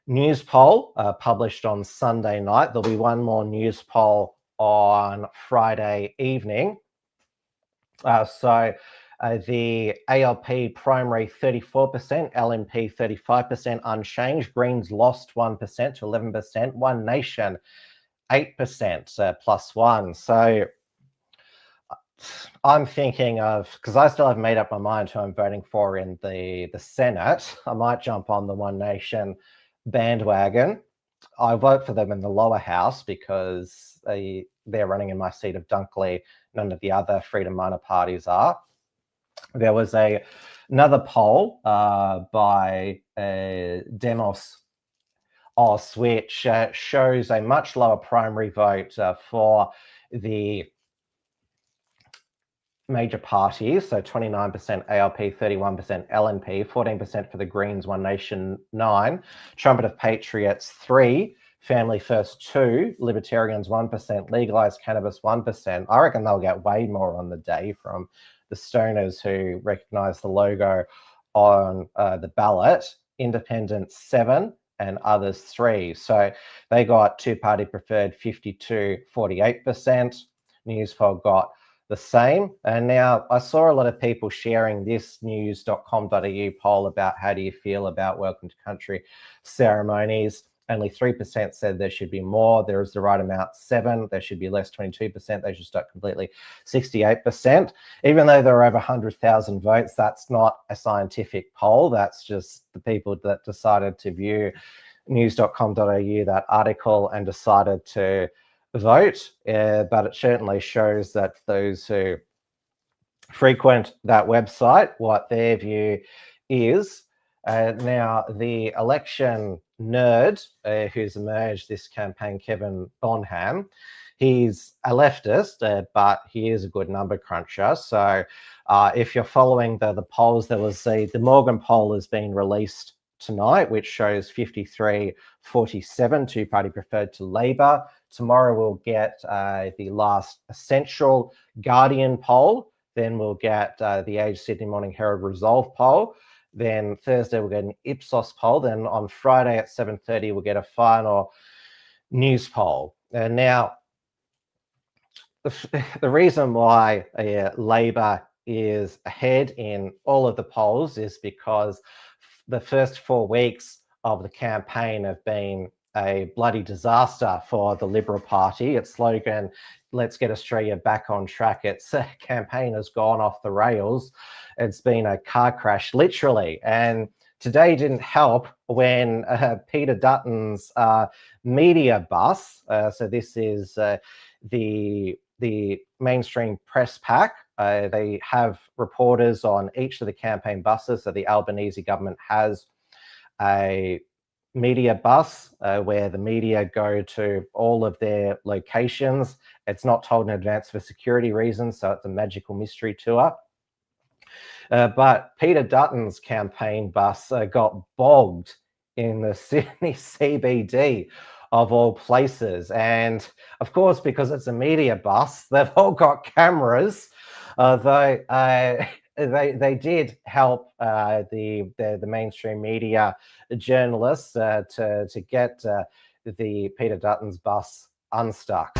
news poll published on Sunday night. There'll be one more news poll on Friday evening. The ALP primary 34%, LNP 35% unchanged. Greens lost 1% to 11%. One Nation 8% plus 1. So I'm thinking of, because I still haven't made up my mind who I'm voting for in the Senate, I might jump on the One Nation bandwagon. I vote for them in the lower house because they're running in my seat of Dunkley. None of the other Freedom minor parties are. There was another poll by Demos Oz, which shows a much lower primary vote for the major parties. So 29% ALP, 31% LNP, 14% for the Greens, One Nation 9, Trumpet of Patriots 3, Family First 2, Libertarians 1%, Legalised Cannabis 1%. I reckon they'll get way more on the day from the stoners who recognise the logo on the ballot. Independents 7 and others 3. So they got two-party preferred 52-48%. News poll got the same. And now I saw a lot of people sharing this news.com.au poll about how do you feel about Welcome to Country ceremonies. Only 3% said there should be more. There is the right amount, 7. There should be less, 22%. They should start completely, 68%. Even though there are over 100,000 votes, that's not a scientific poll. That's just the people that decided to view news.com.au that article and decided to vote, but it certainly shows that those who frequent that website, what their view is. Now, the election nerd who's emerged this campaign, Kevin Bonham, he's a leftist, but he is a good number cruncher. So if you're following the polls, there was the Morgan poll has been released tonight, which shows 53-47, two-party preferred to Labor. Tomorrow we'll get the last essential Guardian poll. Then we'll get the Age Sydney Morning Herald Resolve poll. Then Thursday we'll get an Ipsos poll. Then on Friday at 7:30 we'll get a final news poll. And now, the reason why Labor is ahead in all of the polls is because the first 4 weeks of the campaign have been a bloody disaster for the Liberal Party. Its slogan, "Let's get Australia back on track," its campaign has gone off the rails. It's been a car crash, literally. And today didn't help when Peter Dutton's media bus, so this is the mainstream press pack, they have reporters on each of the campaign buses. So the Albanese government has a media bus where the media go to all of their locations. It's not told in advance for security reasons, so it's a magical mystery tour. But Peter Dutton's campaign bus got bogged in the Sydney CBD, of all places. And of course, because it's a media bus, they've all got cameras, though they did help the mainstream media journalists to get the Peter Dutton's bus unstuck.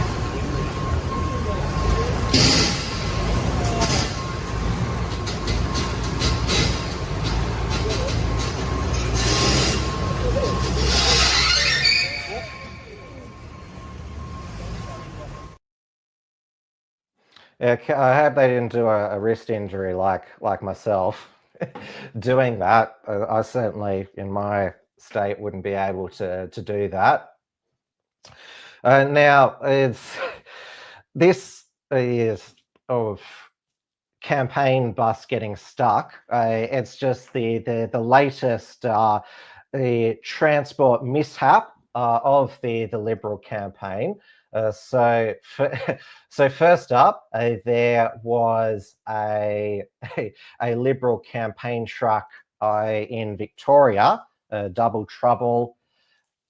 Yeah, I hope they didn't do a wrist injury like myself doing that. I certainly, in my state, wouldn't be able to do that. Now, this is of campaign bus getting stuck. It's just the latest the transport mishap of the Liberal campaign. So first up, there was a Liberal campaign truck in Victoria, double trouble,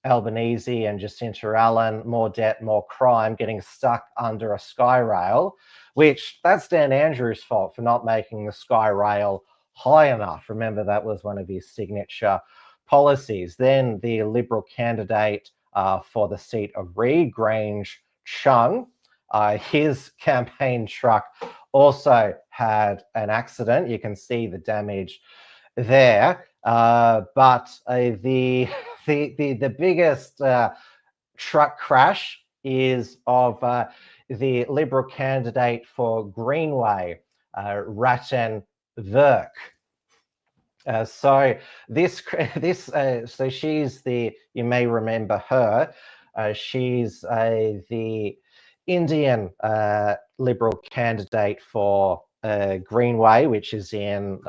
Albanese and Jacinta Allen, more debt, more crime, getting stuck under a sky rail, which that's Dan Andrews' fault for not making the sky rail high enough. Remember, that was one of his signature policies. Then the Liberal candidate for the seat of Reed, Grange Chung, his campaign truck also had an accident. You can see the damage there, but the biggest truck crash is of the Liberal candidate for Greenway, Rattan Verk. So she's you may remember her. She's the Indian Liberal candidate for Greenway, which is in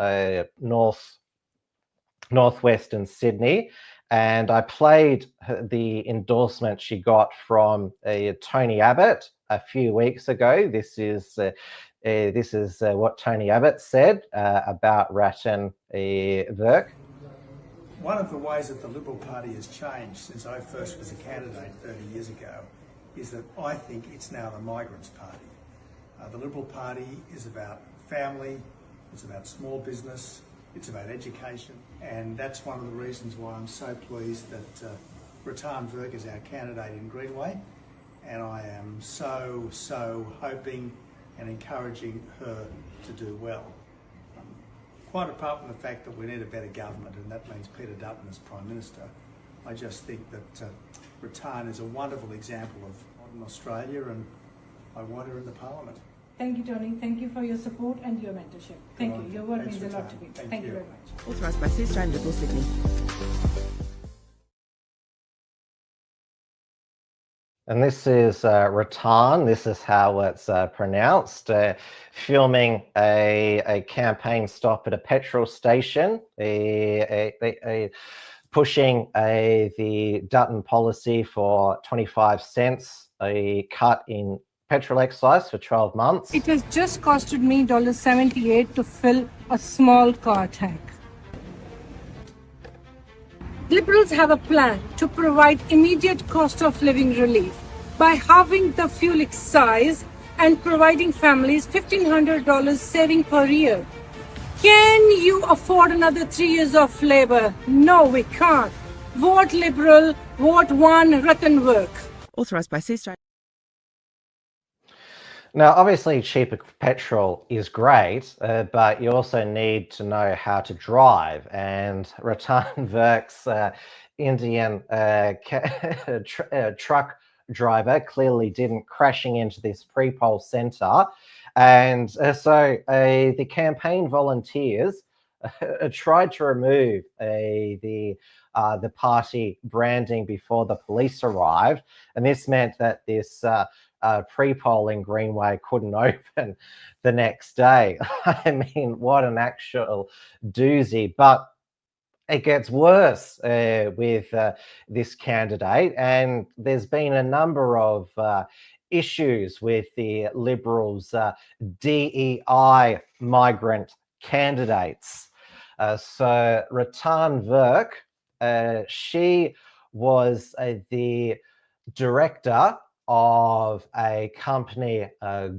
northwestern Sydney. And I played the endorsement she got from Tony Abbott a few weeks ago. This is what Tony Abbott said about Rattan Verk. One of the ways that the Liberal Party has changed since I first was a candidate 30 years ago is that I think it's now the migrants' party. The Liberal Party is about family, it's about small business, it's about education, and that's one of the reasons why I'm so pleased that Rattan Verk is our candidate in Greenway, and I am so hoping and encouraging her to do well. Quite apart from the fact that we need a better government, and that means Peter Dutton as Prime Minister, I just think that Rattan is a wonderful example of modern Australia, and I want her in the Parliament. Thank you, Tony. Thank you for your support and your mentorship. Thank you. Your work means a lot to me. Thank you very much. Authorised by Australian Liberal Sydney. And this is Rattan, this is how it's pronounced, filming a campaign stop at a petrol station, pushing the Dutton policy for 25 cents, a cut in petrol excise for 12 months. It has just costed me $78 to fill a small car tank. Liberals have a plan to provide immediate cost of living relief by halving the fuel excise and providing families $1,500 saving per year. Can you afford another 3 years of Labour? No, we can't. Vote Liberal, vote one, Rattan work. Authorised by Seastrike. Now, obviously, cheaper petrol is great, but you also need to know how to drive. And Rattan Verk's Indian truck driver clearly didn't, crashing into this pre-poll centre. And so the campaign volunteers tried to remove the party branding before the police arrived. And this meant that this pre-polling Greenway couldn't open the next day. I mean, what an actual doozy. But it gets worse with this candidate, and there's been a number of issues with the Liberals' DEI migrant candidates. So Rattan Verk, she was the director of a company,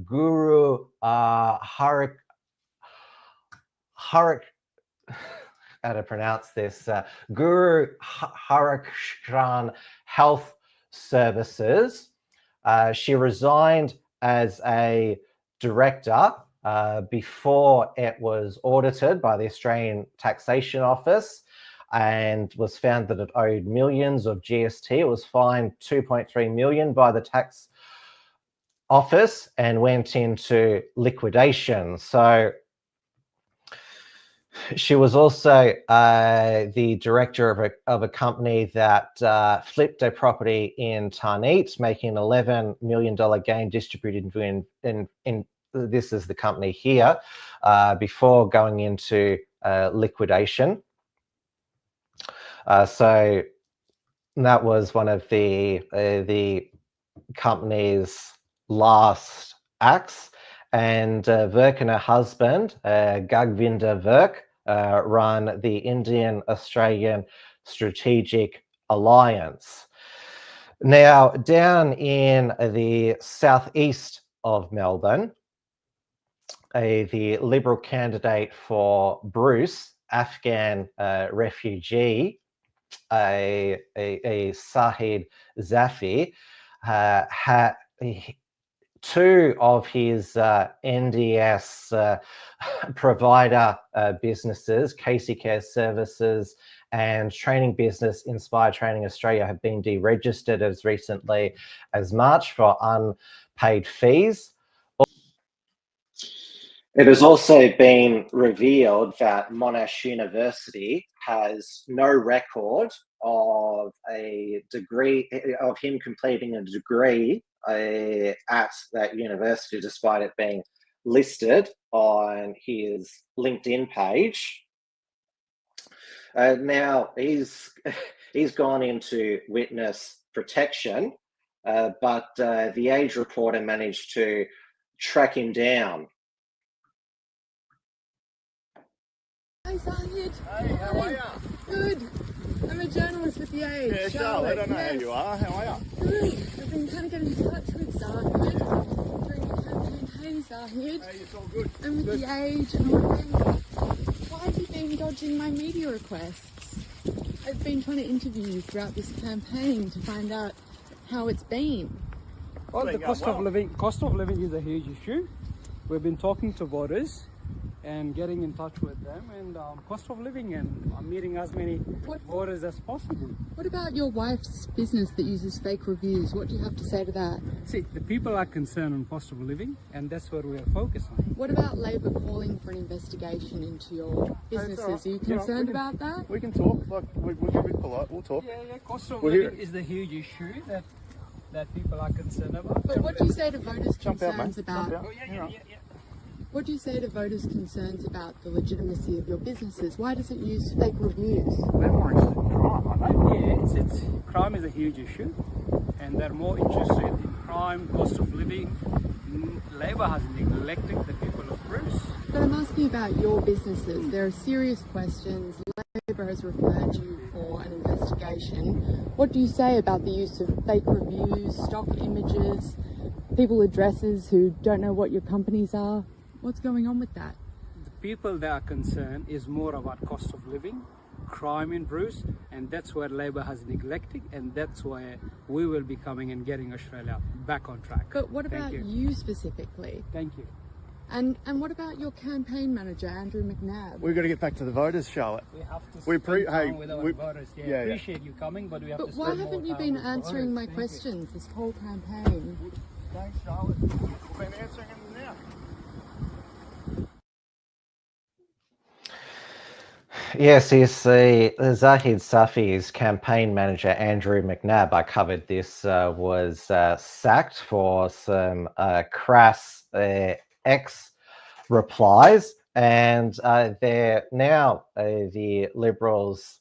Guru Harak, how to pronounce this, Guru Harakshran Health Services. She resigned as a director before it was audited by the Australian Taxation Office and was found that it owed millions of GST. It was fined $2.3 million by the tax office and went into liquidation. So she was also the director of a company that flipped a property in Tarneet, making an $11 million gain distributed in this is the company here, before going into liquidation. So that was one of the company's last acts. And Verk and her husband, Gagvinder Verk, run the Indian-Australian Strategic Alliance. Now, down in the southeast of Melbourne, the Liberal candidate for Bruce, Afghan refugee, Sahid Zafi, had two of his NDS provider businesses, Casey Care Services and training business Inspire Training Australia, have been deregistered as recently as March for unpaid fees. It has also been revealed that Monash University has no record of a degree, of him completing a degree at that university, despite it being listed on his LinkedIn page. Now he's gone into witness protection, but the Age reporter managed to track him down. Hi, Zahid. Hey, how are you? Good. I'm a journalist with The Age. Yeah, Charlotte, I don't know how you are. How are you? Good. I've been trying to get in touch with Zahid during the campaign. Hey, Zahid. Hey, it's all good. I'm with The Age, and I'm wondering, why have you been dodging my media requests? I've been trying to interview you throughout this campaign to find out how it's been. Well, the cost of living is a huge issue. We've been talking to voters and getting in touch with them, and cost of living, and meeting as many voters as possible. What about your wife's business that uses fake reviews? What do you have to say to that? See, the people are concerned on cost of living, and that's where we are focused on. What about Labor calling for an investigation into your businesses? Are you concerned about that? We can talk, like, we'll be polite, we'll talk. Yeah, cost of living is the huge issue that that people are concerned about. But what do you say to voters' Jump out, concerns mate. about? Jump out. What do you say to voters' concerns about the legitimacy of your businesses? Why does it use fake reviews? They're more interested in crime, aren't they? Yeah, it's crime is a huge issue, and they're more interested in crime, cost of living. Labor has neglected the people of Bruce. But I'm asking about your businesses. There are serious questions. Labor has referred you for an investigation. What do you say about the use of fake reviews, stock images, people addresses who don't know what your companies are? What's going on with that? The people that are concerned is more about cost of living, crime in Bruce, and that's where Labor has neglected, and that's where we will be coming and getting Australia back on track. But what about you specifically? Thank you. And what about your campaign manager, Andrew McNabb? We've got to get back to the voters, Charlotte. We have to spend time with our voters. Yeah, appreciate you coming, but we have to spend why more haven't you time been with answering voters. my questions this whole campaign? Thanks, Charlotte. We've been answering them now. Yes, you see, Zahid Safi's campaign manager, Andrew McNabb, I covered this, was sacked for some crass X-replies, and they're now the Liberals'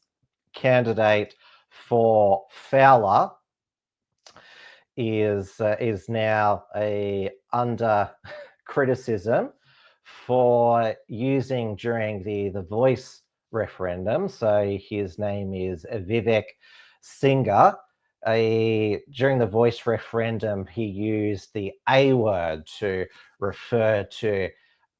candidate for Fowler is now under criticism for using during the Voice referendum. So his name is Vivek Singha. During the Voice referendum, he used the A word to refer to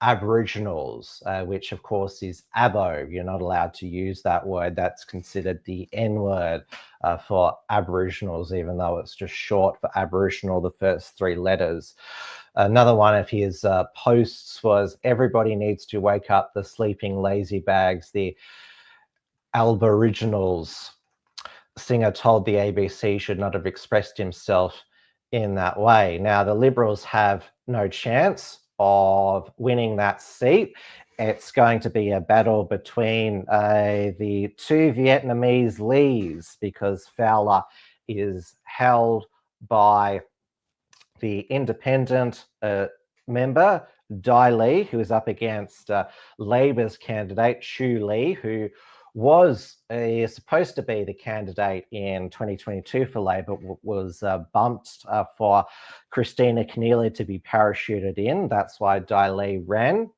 Aboriginals, which of course is Abo. You're not allowed to use that word. That's considered the N word for Aboriginals, even though it's just short for Aboriginal, the first three letters. Another one of his posts was, everybody needs to wake up the sleeping lazy bags, the Aboriginals. Singha told the ABC should not have expressed himself in that way. Now, the Liberals have no chance of winning that seat. It's going to be a battle between the two Vietnamese Lees, because Fowler is held by the independent member, Dai Lee, who is up against Labor's candidate, Shu Lee, who was supposed to be the candidate in 2022 for Labor, was bumped for Christina Keneally to be parachuted in. That's why Dai Lee ran,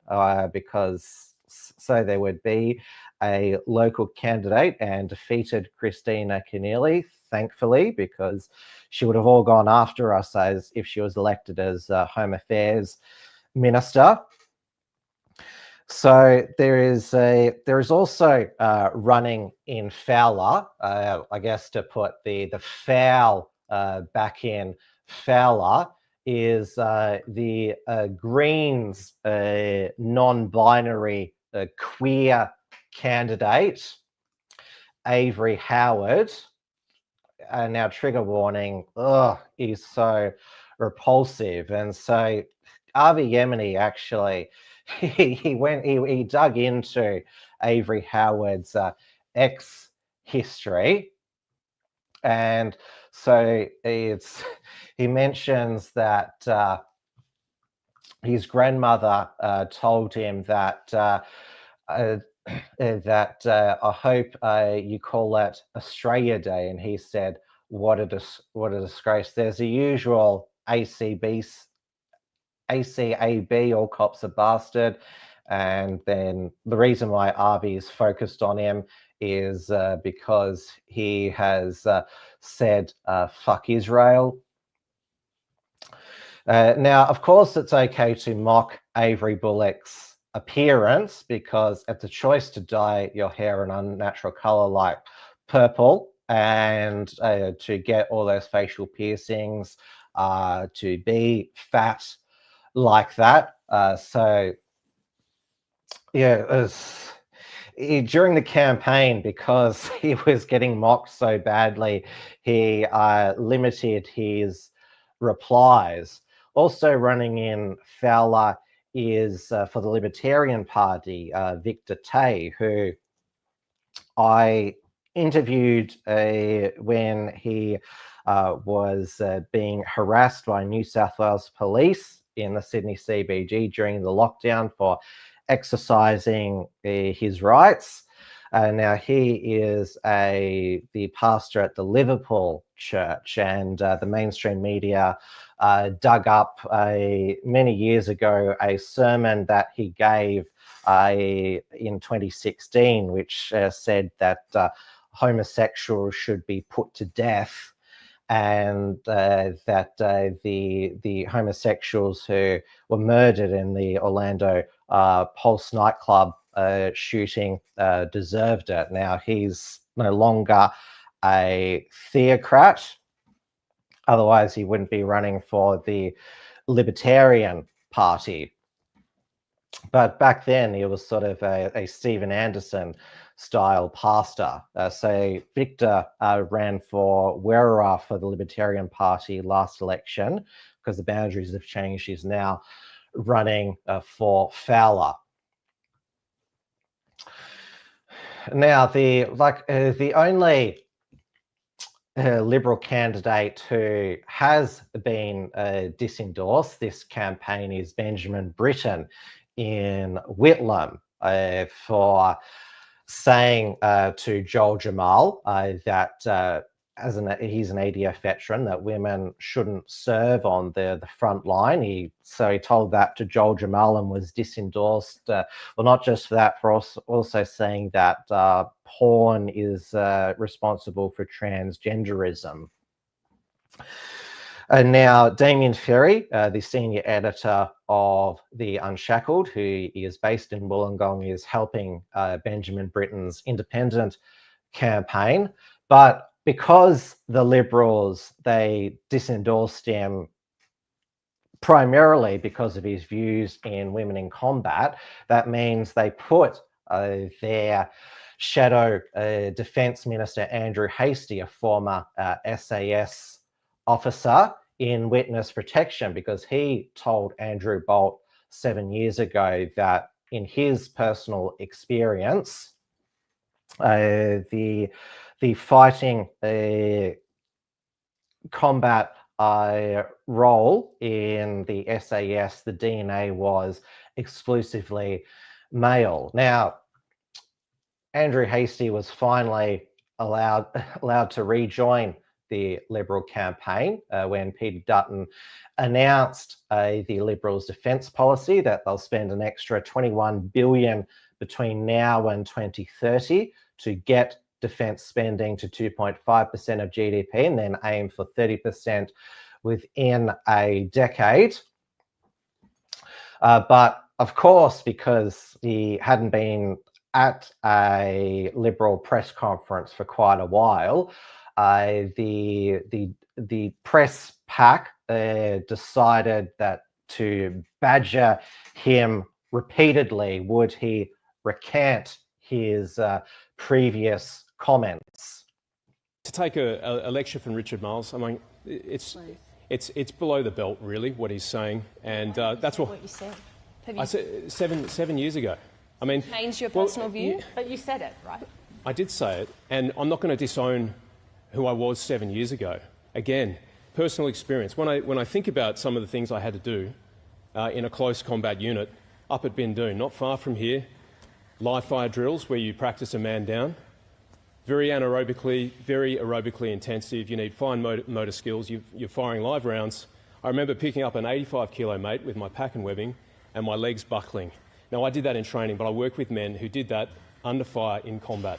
because so there would be a local candidate, and defeated Christina Keneally, thankfully, because she would have all gone after us as if she was elected as Home Affairs Minister. So there is also running in Fowler, I guess to put the foul back in Fowler, is the Greens non-binary queer candidate, Avery Howard. Now, trigger warning, he's so repulsive. And so Avi Yemeni actually, he dug into Avery Howard's ex history, and so he mentions that his grandmother told him that I hope you call it Australia Day, and he said, what a disgrace. There's the usual ACAB, all cops are bastard. And then the reason why Avi is focused on him is because he has said, fuck Israel. Now, of course, it's okay to mock Avery Bullock's appearance, because it's a choice to dye your hair an unnatural color like purple, and to get all those facial piercings, to be fat like that. So yeah, during the campaign, because he was getting mocked so badly, he limited his replies. Also running in Fowler is for the Libertarian Party, Victor Tay, who I interviewed when he was being harassed by New South Wales police in the Sydney CBD during the lockdown for exercising his rights. Now he is the pastor at the Liverpool church, and the mainstream media dug up many years ago a sermon that he gave in 2016, which said that homosexuals should be put to death, and that the homosexuals who were murdered in the Orlando Pulse nightclub shooting deserved it. Now he's no longer a theocrat, otherwise he wouldn't be running for the Libertarian Party. But back then he was sort of a Stephen Anderson style pastor. So Victor ran for Werriwa for the Libertarian Party last election. Because the boundaries have changed, he's now running for Fowler. Now, the only Liberal candidate who has been disendorsed this campaign is Benjamin Britten in Whitlam for saying to Joel Jamal that he's an ADF veteran, that women shouldn't serve on the front line. So he told that to Joel Jamal and was disendorsed. Well, not just for that, for also saying that porn is responsible for transgenderism. And now Damien Ferry, the senior editor of the Unshackled, who is based in Wollongong, is helping Benjamin Britten's independent campaign. But because the Liberals, they disendorsed him primarily because of his views in women in combat, that means they put their shadow Defence Minister Andrew Hastie, a former SAS officer, in witness protection, because he told Andrew Bolt 7 years ago that in his personal experience, the fighting combat role in the SAS, the DNA was exclusively male. Now, Andrew Hastie was finally allowed to rejoin the Liberal campaign when Peter Dutton announced the Liberals' defence policy that they'll spend an extra $21 billion between now and 2030 to get defence spending to 2.5% of GDP and then aim for 30% within a decade. But of course, because he hadn't been at a Liberal press conference for quite a while, the press pack decided that to badger him repeatedly, would he recant his previous comments. To take a lecture from Richard Miles, I mean, it's below the belt, really, what he's saying, and that's what you said. I said 7 years ago. I mean, changed your personal view, but you said it, right? I did say it, and I'm not going to disown who I was 7 years ago. Again, personal experience. When I think about some of the things I had to do in a close combat unit up at Bindoon, not far from here, live fire drills where you practice a man down, very aerobically intensive. You need fine motor skills. You're firing live rounds. I remember picking up an 85-kilo mate with my pack and webbing and my legs buckling. Now, I did that in training, but I worked with men who did that under fire in combat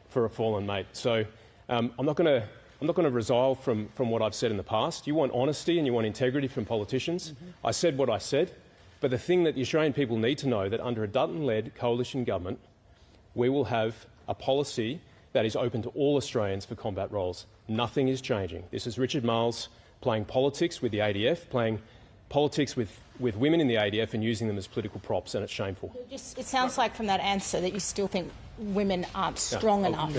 for a fallen mate. So I'm not going to resile from what I've said in the past. You want honesty and you want integrity from politicians. Mm-hmm. I said what I said, but the thing that the Australian people need to know that under a Dutton-led coalition government, we will have a policy that is open to all Australians for combat roles. Nothing is changing. This is Richard Miles playing politics with the ADF, playing politics with women in the ADF and using them as political props, and it's shameful. It sounds like from that answer that you still think women aren't strong enough.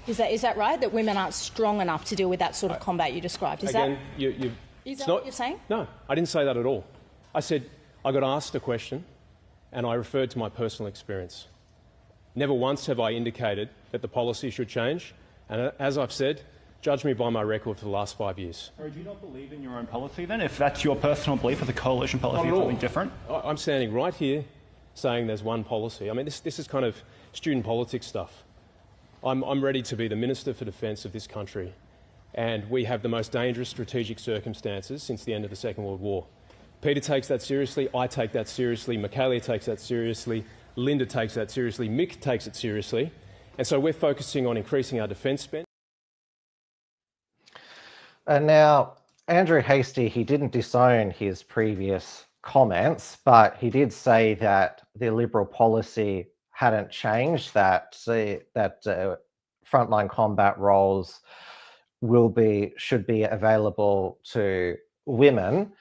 Is that right? That women aren't strong enough to deal with that sort of combat you described? Is that what you're saying? No, I didn't say that at all. I said I got asked a question and I referred to my personal experience. Never once have I indicated that the policy should change. And as I've said, judge me by my record for the last 5 years. Or do you not believe in your own policy then? If that's your personal belief, or the coalition policy is something different? I'm standing right here saying there's one policy. I mean, this is kind of student politics stuff. I'm ready to be the Minister for Defence of this country, and we have the most dangerous strategic circumstances since the end of the Second World War. Peter takes that seriously, I take that seriously, Michaelia takes that seriously, Linda takes that seriously, Mick takes it seriously, and so we're focusing on increasing our defence spend. And now, Andrew Hastie, he didn't disown his previous comments, but he did say that the Liberal policy hadn't changed, that frontline combat roles should be available to women.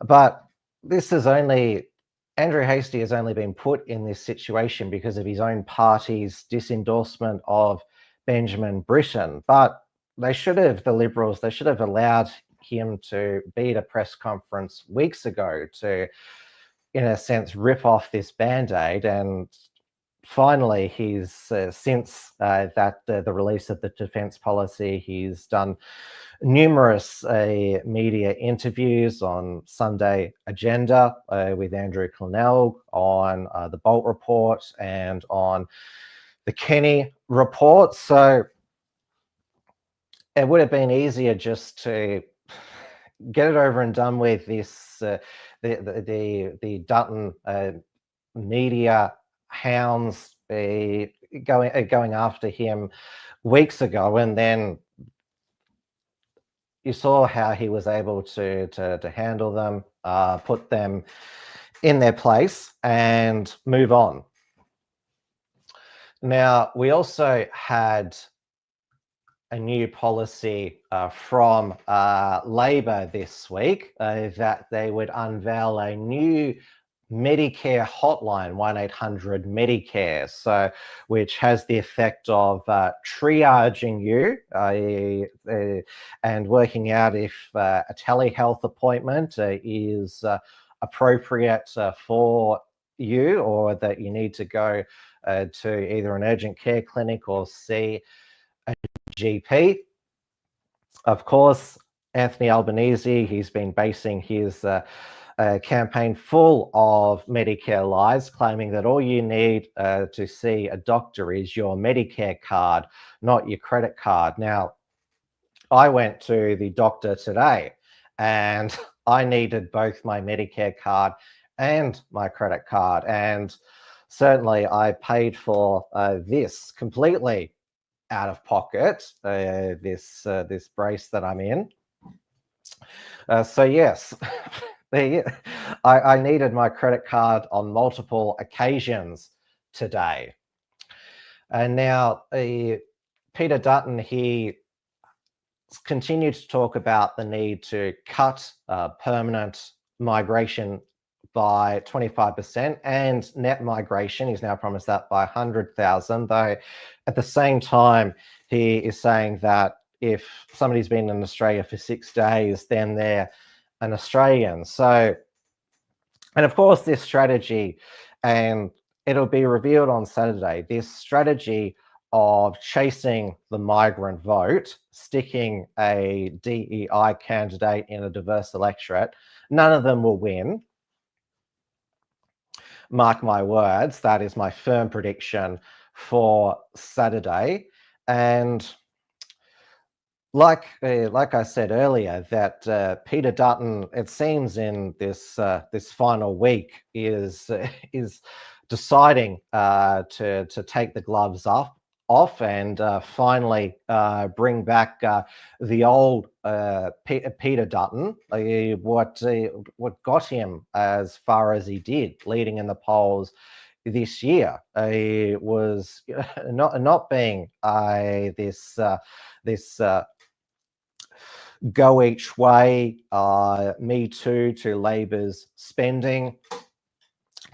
But this is Andrew Hastie has only been put in this situation because of his own party's disendorsement of Benjamin Britten. But the Liberals should have allowed him to be at a press conference weeks ago to, in a sense, rip off this Band-Aid. And finally, he's since the release of the defence policy, he's done numerous media interviews on Sunday Agenda with Andrew Clennell, on the Bolt Report, and on the Kenny Report. So it would have been easier just to get it over and done with. This the Dutton media hounds going after him weeks ago, and then you saw how he was able to handle them, put them in their place, and move on. Now, we also had a new policy from Labor this week that they would unveil a new Medicare hotline, 1800 Medicare, so which has the effect of triaging you and working out if a telehealth appointment is appropriate for you, or that you need to go to either an urgent care clinic or see a GP. Of course, Anthony Albanese, he's been basing his campaign full of Medicare lies, claiming that all you need to see a doctor is your Medicare card, not your credit card. Now, I went to the doctor today and I needed both my Medicare card and my credit card, and certainly I paid for this completely out of pocket, this brace that I'm in. So yes, I needed my credit card on multiple occasions today. And now Peter Dutton, he continued to talk about the need to cut permanent migration by 25% and net migration. He's now promised that by 100,000, though at the same time, he is saying that if somebody's been in Australia for 6 days, then they're an Australian. So, and of course, this strategy, and it'll be revealed on Saturday, this strategy of chasing the migrant vote, sticking a DEI candidate in a diverse electorate, none of them will win. Mark my words, that is my firm prediction for Saturday. And like I said earlier, that Peter Dutton, it seems in this final week, is deciding to take the gloves off and finally bring back the old Peter Dutton, what got him as far as he did, leading in the polls this year. Was not being this go each way, me too to Labor's spending,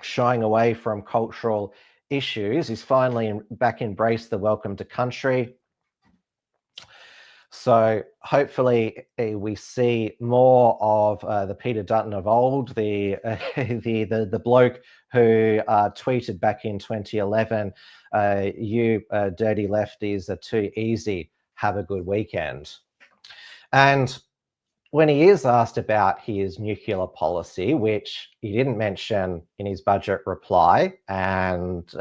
shying away from cultural issues. He's finally back embraced the welcome to country. So hopefully we see more of the Peter Dutton of old, the bloke who tweeted back in 2011, "You dirty lefties are too easy. Have a good weekend." And when he is asked about his nuclear policy, which he didn't mention in his budget reply, and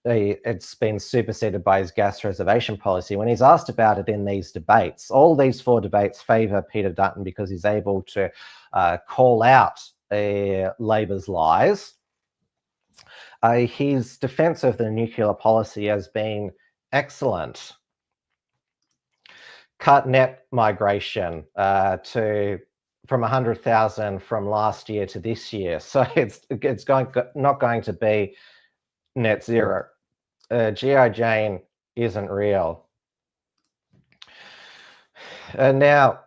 it's been superseded by his gas reservation policy. When he's asked about it in these debates, all these 4 debates favour Peter Dutton because he's able to call out Labor's lies. His defence of the nuclear policy has been excellent. Cut net migration from 100,000 from last year to this year, so it's not going to be net zero. G.I. Jane isn't real. Now,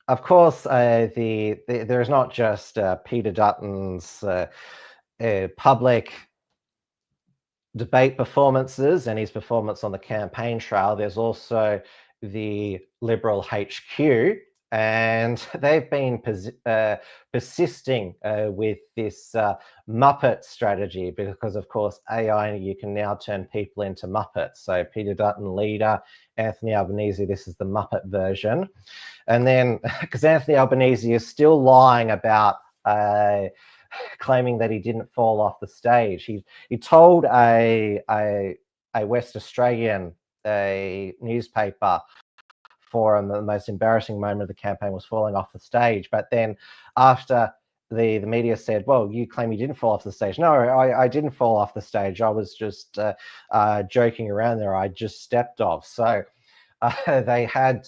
of course, there's not just Peter Dutton's public debate performances and his performance on the campaign trail. There's also the Liberal HQ, and they've been persisting with this Muppet strategy because, of course, AI, you can now turn people into Muppets. So Peter Dutton, leader, Anthony Albanese, this is the Muppet version. And then, because Anthony Albanese is still lying about claiming that he didn't fall off the stage. He told a West Australian newspaper forum the most embarrassing moment of the campaign was falling off the stage. But then after the media said, well, you claim you didn't fall off the stage. No, I didn't fall off the stage. I was just joking around there. I just stepped off. So they had,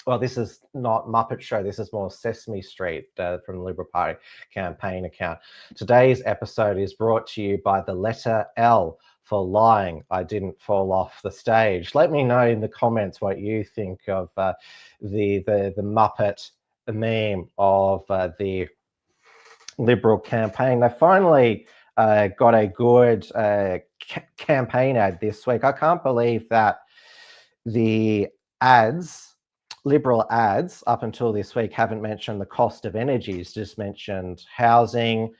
well, this is not Muppet Show. This is more Sesame Street from the Liberal Party campaign account. Today's episode is brought to you by the letter L for lying. I didn't fall off the stage. Let me know in the comments what you think of the Muppet meme of the Liberal campaign. They finally got a good campaign ad this week. I can't believe that the ads, Liberal ads, up until this week haven't mentioned the cost of energy. It's just mentioned housing,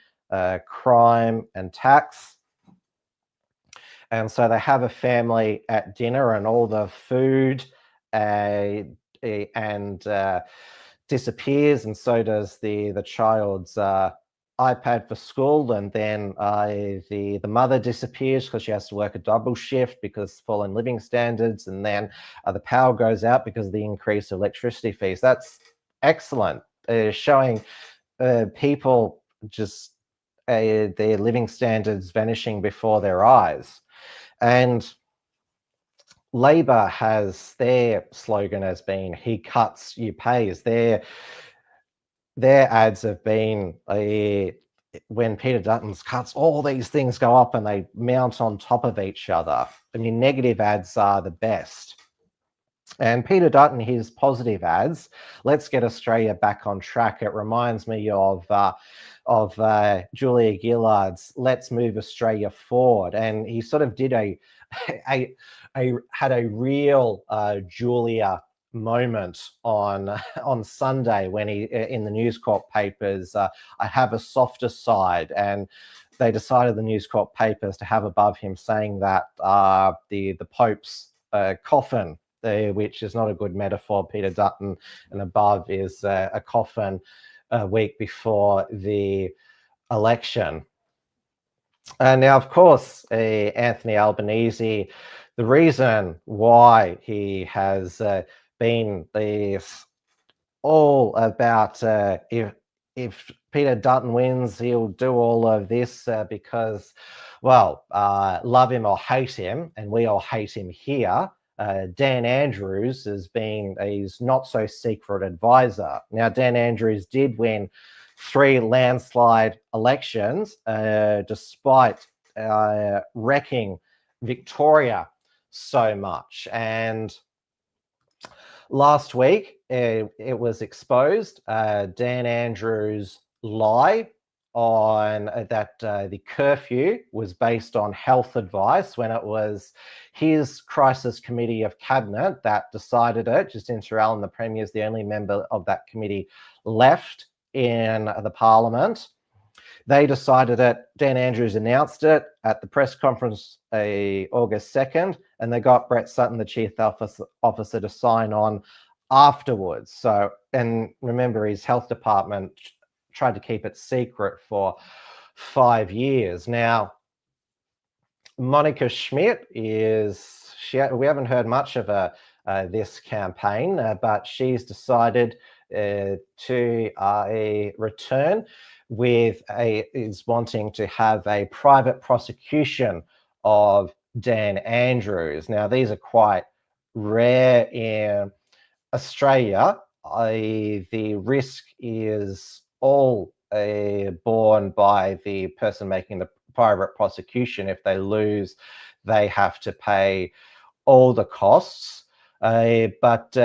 crime and tax. And so they have a family at dinner and all the food and disappears, and so does the child's iPad for school, and then the mother disappears because she has to work a double shift because fallen living standards, and then the power goes out because of the increase of electricity fees. That's excellent, showing people just their living standards vanishing before their eyes. And Labor has, their slogan has been, he cuts, you pays. Their ads have been, when Peter Dutton's cuts, all these things go up and they mount on top of each other. I mean, negative ads are the best. And Peter Dutton, his positive ads, let's get Australia back on track. It reminds me of Julia Gillard's Let's Move Australia Forward. And he sort of did had a real Julia moment on Sunday when he, in the News Corp papers, I have a softer side, and they decided, the News Corp papers, to have above him saying that the Pope's coffin, which is not a good metaphor, Peter Dutton, and above is a coffin a week before the election. Now, of course, Anthony Albanese, the reason why he has been all about if Peter Dutton wins, he'll do all of this because, well, love him or hate him, and we all hate him here. Dan Andrews has been his not-so-secret advisor. Now, Dan Andrews did win 3 landslide elections, despite wrecking Victoria so much. And last week, it was exposed, Dan Andrews' lie on that the curfew was based on health advice, when it was his crisis committee of cabinet that decided it. Justin Turrell, the Premier, is the only member of that committee left in the Parliament. They decided it. Dan Andrews announced it at the press conference August 2nd, and they got Brett Sutton, the chief officer, to sign on afterwards. So, and remember, his health department tried to keep it secret for 5 years. Now, Monica Schmidt is, we haven't heard much of her this campaign, but she's decided to return with is wanting to have a private prosecution of Dan Andrews. Now, these are quite rare in Australia. The risk is all borne by the person making the private prosecution. If they lose, they have to pay all the costs. But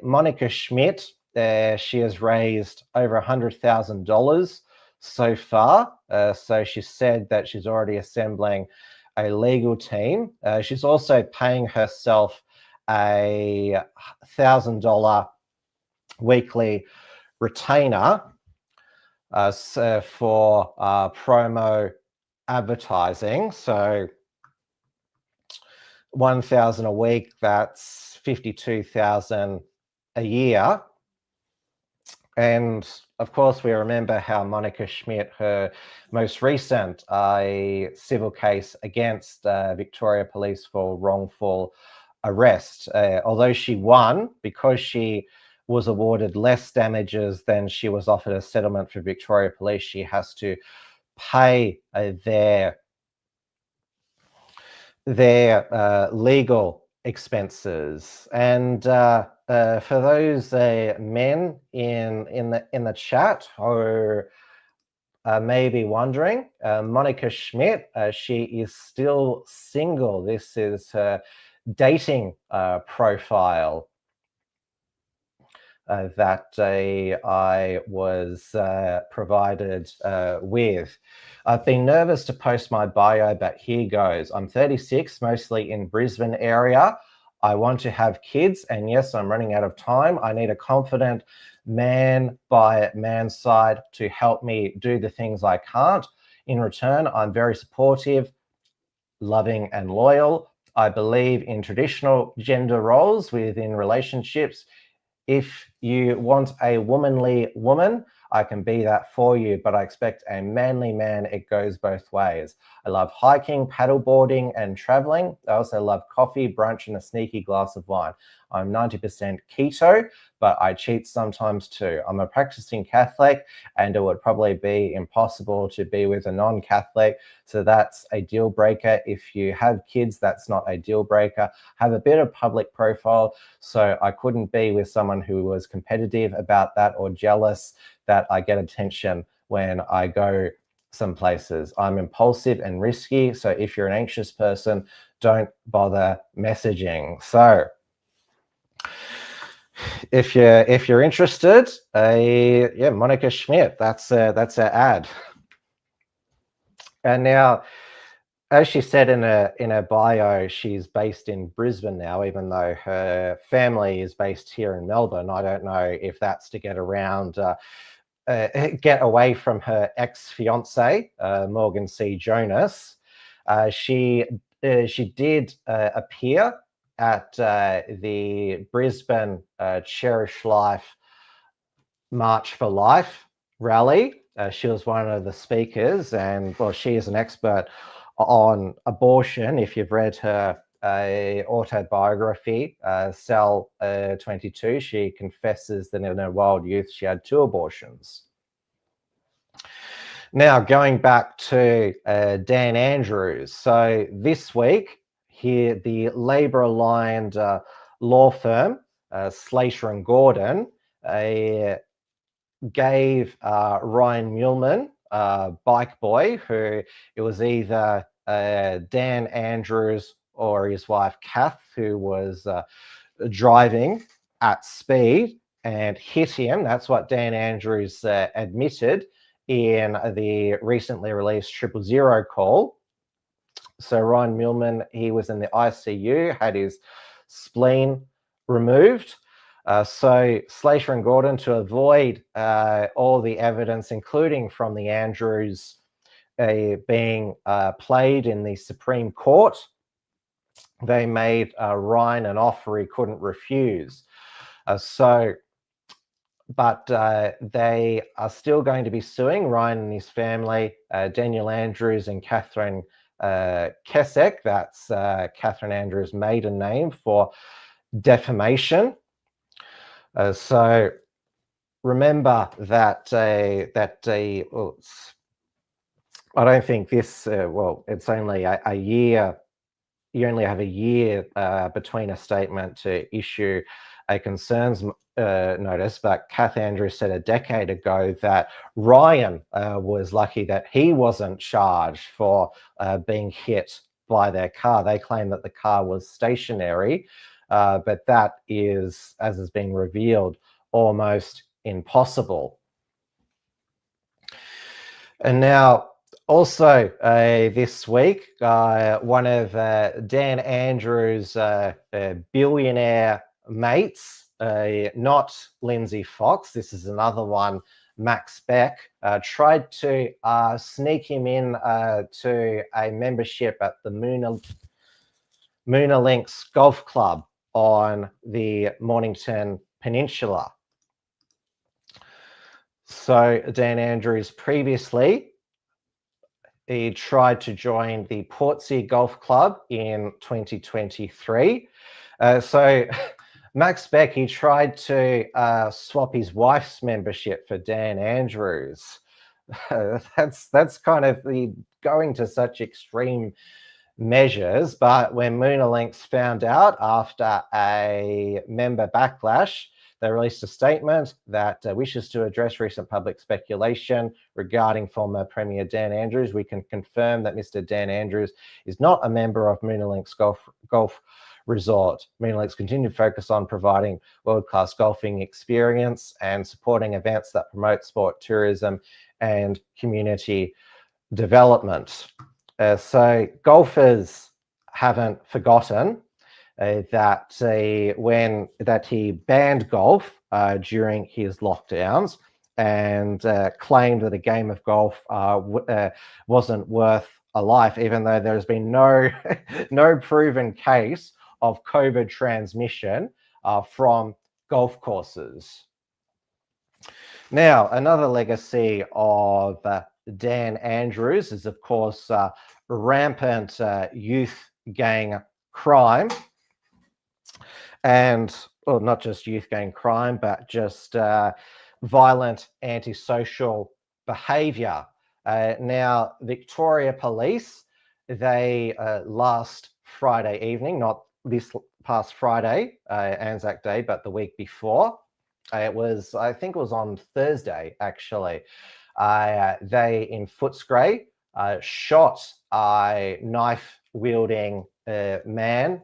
Monica Schmidt, she has raised over $100,000 so far. So she said that she's already assembling a legal team. She's also paying herself a $1,000 weekly retainer for promo advertising. So $1,000 a week, that's $52,000 a year. And of course, we remember how Monica Schmidt, her most recent civil case against Victoria Police for wrongful arrest, although she won because she was awarded less damages than she was offered a settlement for Victoria Police, she has to pay their legal expenses. And for those men in the chat who may be wondering, Monica Schmidt, she is still single. This is her dating profile that I was provided with. I've been nervous to post my bio, but here goes. I'm 36, mostly in Brisbane area. I want to have kids, and yes, I'm running out of time. I need a confident man by man's side to help me do the things I can't. In return, I'm very supportive, loving, and loyal. I believe in traditional gender roles within relationships. If you want a womanly woman, I can be that for you, but I expect a manly man. It goes both ways. I love hiking, paddleboarding, and traveling. I also love coffee, brunch, and a sneaky glass of wine. I'm 90% keto, but I cheat sometimes too. I'm a practicing Catholic, and it would probably be impossible to be with a non-Catholic, so that's a deal breaker. If you have kids, that's not a deal breaker. I have a bit of public profile, so I couldn't be with someone who was competitive about that or jealous that I get attention when I go some places. I'm impulsive and risky, so if you're an anxious person, don't bother messaging. So if you're interested, yeah, Monica Schmidt, that's her ad. And now, as she said in her bio, she's based in Brisbane now, even though her family is based here in Melbourne. I don't know if that's to get around, get away from her ex-fiance, Morgan C. Jonas. She did appear at the Brisbane Cherish Life March for Life rally. She was one of the speakers, and well, she is an expert on abortion. If you've read her autobiography, Cell 22, she confesses that in her wild youth she had 2 abortions. Now, going back to Dan Andrews. So this week, here the Labor-aligned law firm, Slater and Gordon, gave Ryan Mulman, bike boy, who it was either Dan Andrews or his wife Kath, who was driving at speed and hit him. That's what Dan Andrews admitted in the recently released 000 call. So Ryan Millman, he was in the ICU, had his spleen removed. So Slater and Gordon, to avoid all the evidence, including from the Andrews being played in the Supreme Court, they made Ryan an offer he couldn't refuse. But they are still going to be suing Ryan and his family, Daniel Andrews and Catherine Kesek, that's Catherine Andrews' maiden name, for defamation. So remember that I don't think this, it's only a year. You only have a year between a statement to issue a concerns notice, but Kath Andrews said a decade ago that Ryan was lucky that he wasn't charged for being hit by their car. They claim that the car was stationary, but that is, as has been revealed, almost impossible. And now, also this week, one of Dan Andrews' billionaire mates, not Lindsay Fox, this is another one, Max Beck, tried to sneak him in to a membership at the Munro Links Golf Club on the Mornington Peninsula. So Dan Andrews previously, he tried to join the Portsea Golf Club in 2023. So Max Beck, he tried to swap his wife's membership for Dan Andrews. That's kind of the going to such extreme measures. But when Munro Links found out after a member backlash, they released a statement that wishes to address recent public speculation regarding former Premier Dan Andrews. We can confirm that Mr. Dan Andrews is not a member of Munro Links Golf Resort. Munro Links continue to focus on providing world-class golfing experience and supporting events that promote sport, tourism, and community development. So golfers haven't forgotten that he banned golf during his lockdowns and claimed that a game of golf wasn't worth a life, even though there's been no proven case of COVID transmission from golf courses. Now, another legacy of Dan Andrews is, of course, rampant youth gang crime. And, well, not just youth gang crime, but just violent antisocial behaviour. Now, Victoria Police, they last Friday evening, not this past Friday, Anzac Day, but the week before, I think it was on Thursday, actually, they in Footscray shot a knife-wielding man,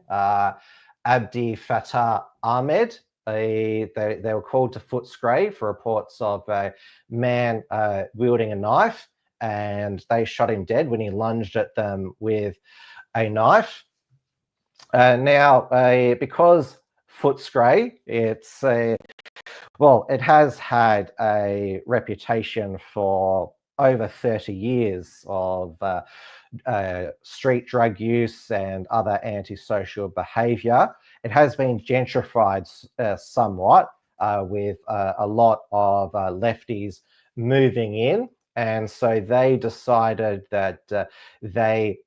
Abdi Fattah Ahmed. They were called to Footscray for reports of a man wielding a knife, and they shot him dead when he lunged at them with a knife. Now, because Footscray, it has had a reputation for over 30 years of street drug use and other antisocial behaviour. It has been gentrified somewhat with a lot of lefties moving in. And so they decided that they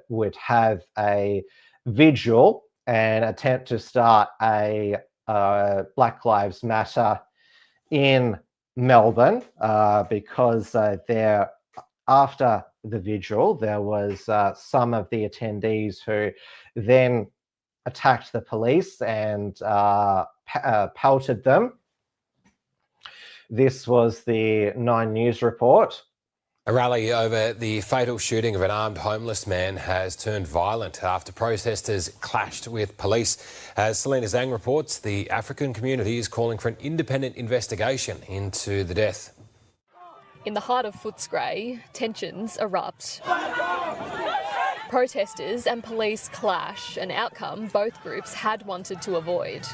would have a vigil and attempt to start a Black Lives Matter in Melbourne because after the vigil, there was some of the attendees who then attacked the police and pelted them. This was the 9 News report. A rally over the fatal shooting of an armed homeless man has turned violent after protesters clashed with police. As Selena Zhang reports, the African community is calling for an independent investigation into the death. In the heart of Footscray, tensions erupt. Protesters and police clash, an outcome both groups had wanted to avoid.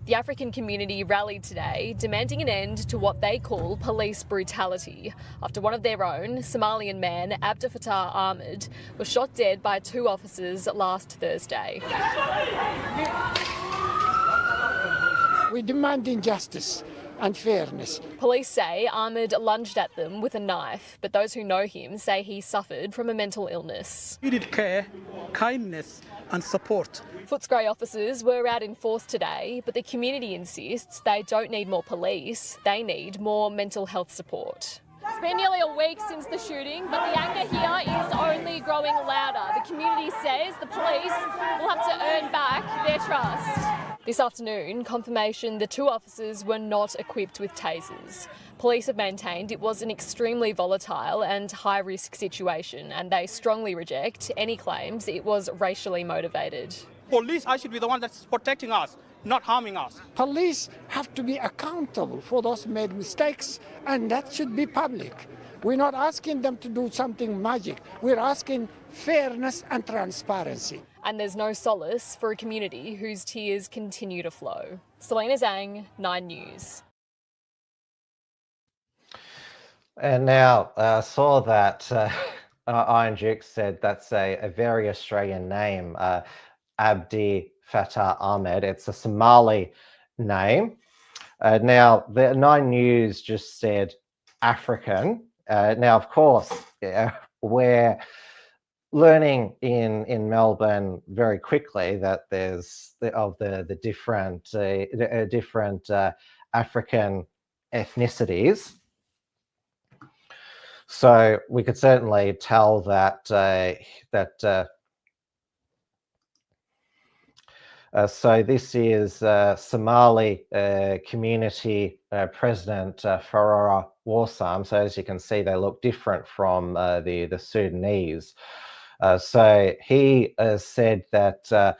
The African community rallied today, demanding an end to what they call police brutality, after one of their own, Somalian man Abdel Fattah Ahmed, was shot dead by 2 officers last Thursday. We demand injustice and fairness. Police say Ahmed lunged at them with a knife, but those who know him say he suffered from a mental illness. We need care, kindness and support. Footscray officers were out in force today, but the community insists they don't need more police, they need more mental health support. It's been nearly a week since the shooting, but the anger here is only growing louder. The community says the police will have to earn back their trust. This afternoon, confirmation the 2 officers were not equipped with tasers. Police have maintained it was an extremely volatile and high-risk situation, and they strongly reject any claims it was racially motivated. Police should be the one that's protecting us, not harming us. Police have to be accountable for those made mistakes, and that should be public. We're not asking them to do something magic. We're asking fairness and transparency. And there's no solace for a community whose tears continue to flow. Selena Zhang, 9 News. And now I saw that Iron Duke said that's a very Australian name, Abdi Fattah Ahmed. It's a Somali name. Now, the 9 News just said African. Now, of course, we're learning in Melbourne very quickly that there's the different African ethnicities. So we could certainly tell that so this is Somali community president Farara Warsam. So as you can see, they look different from the Sudanese. So he said that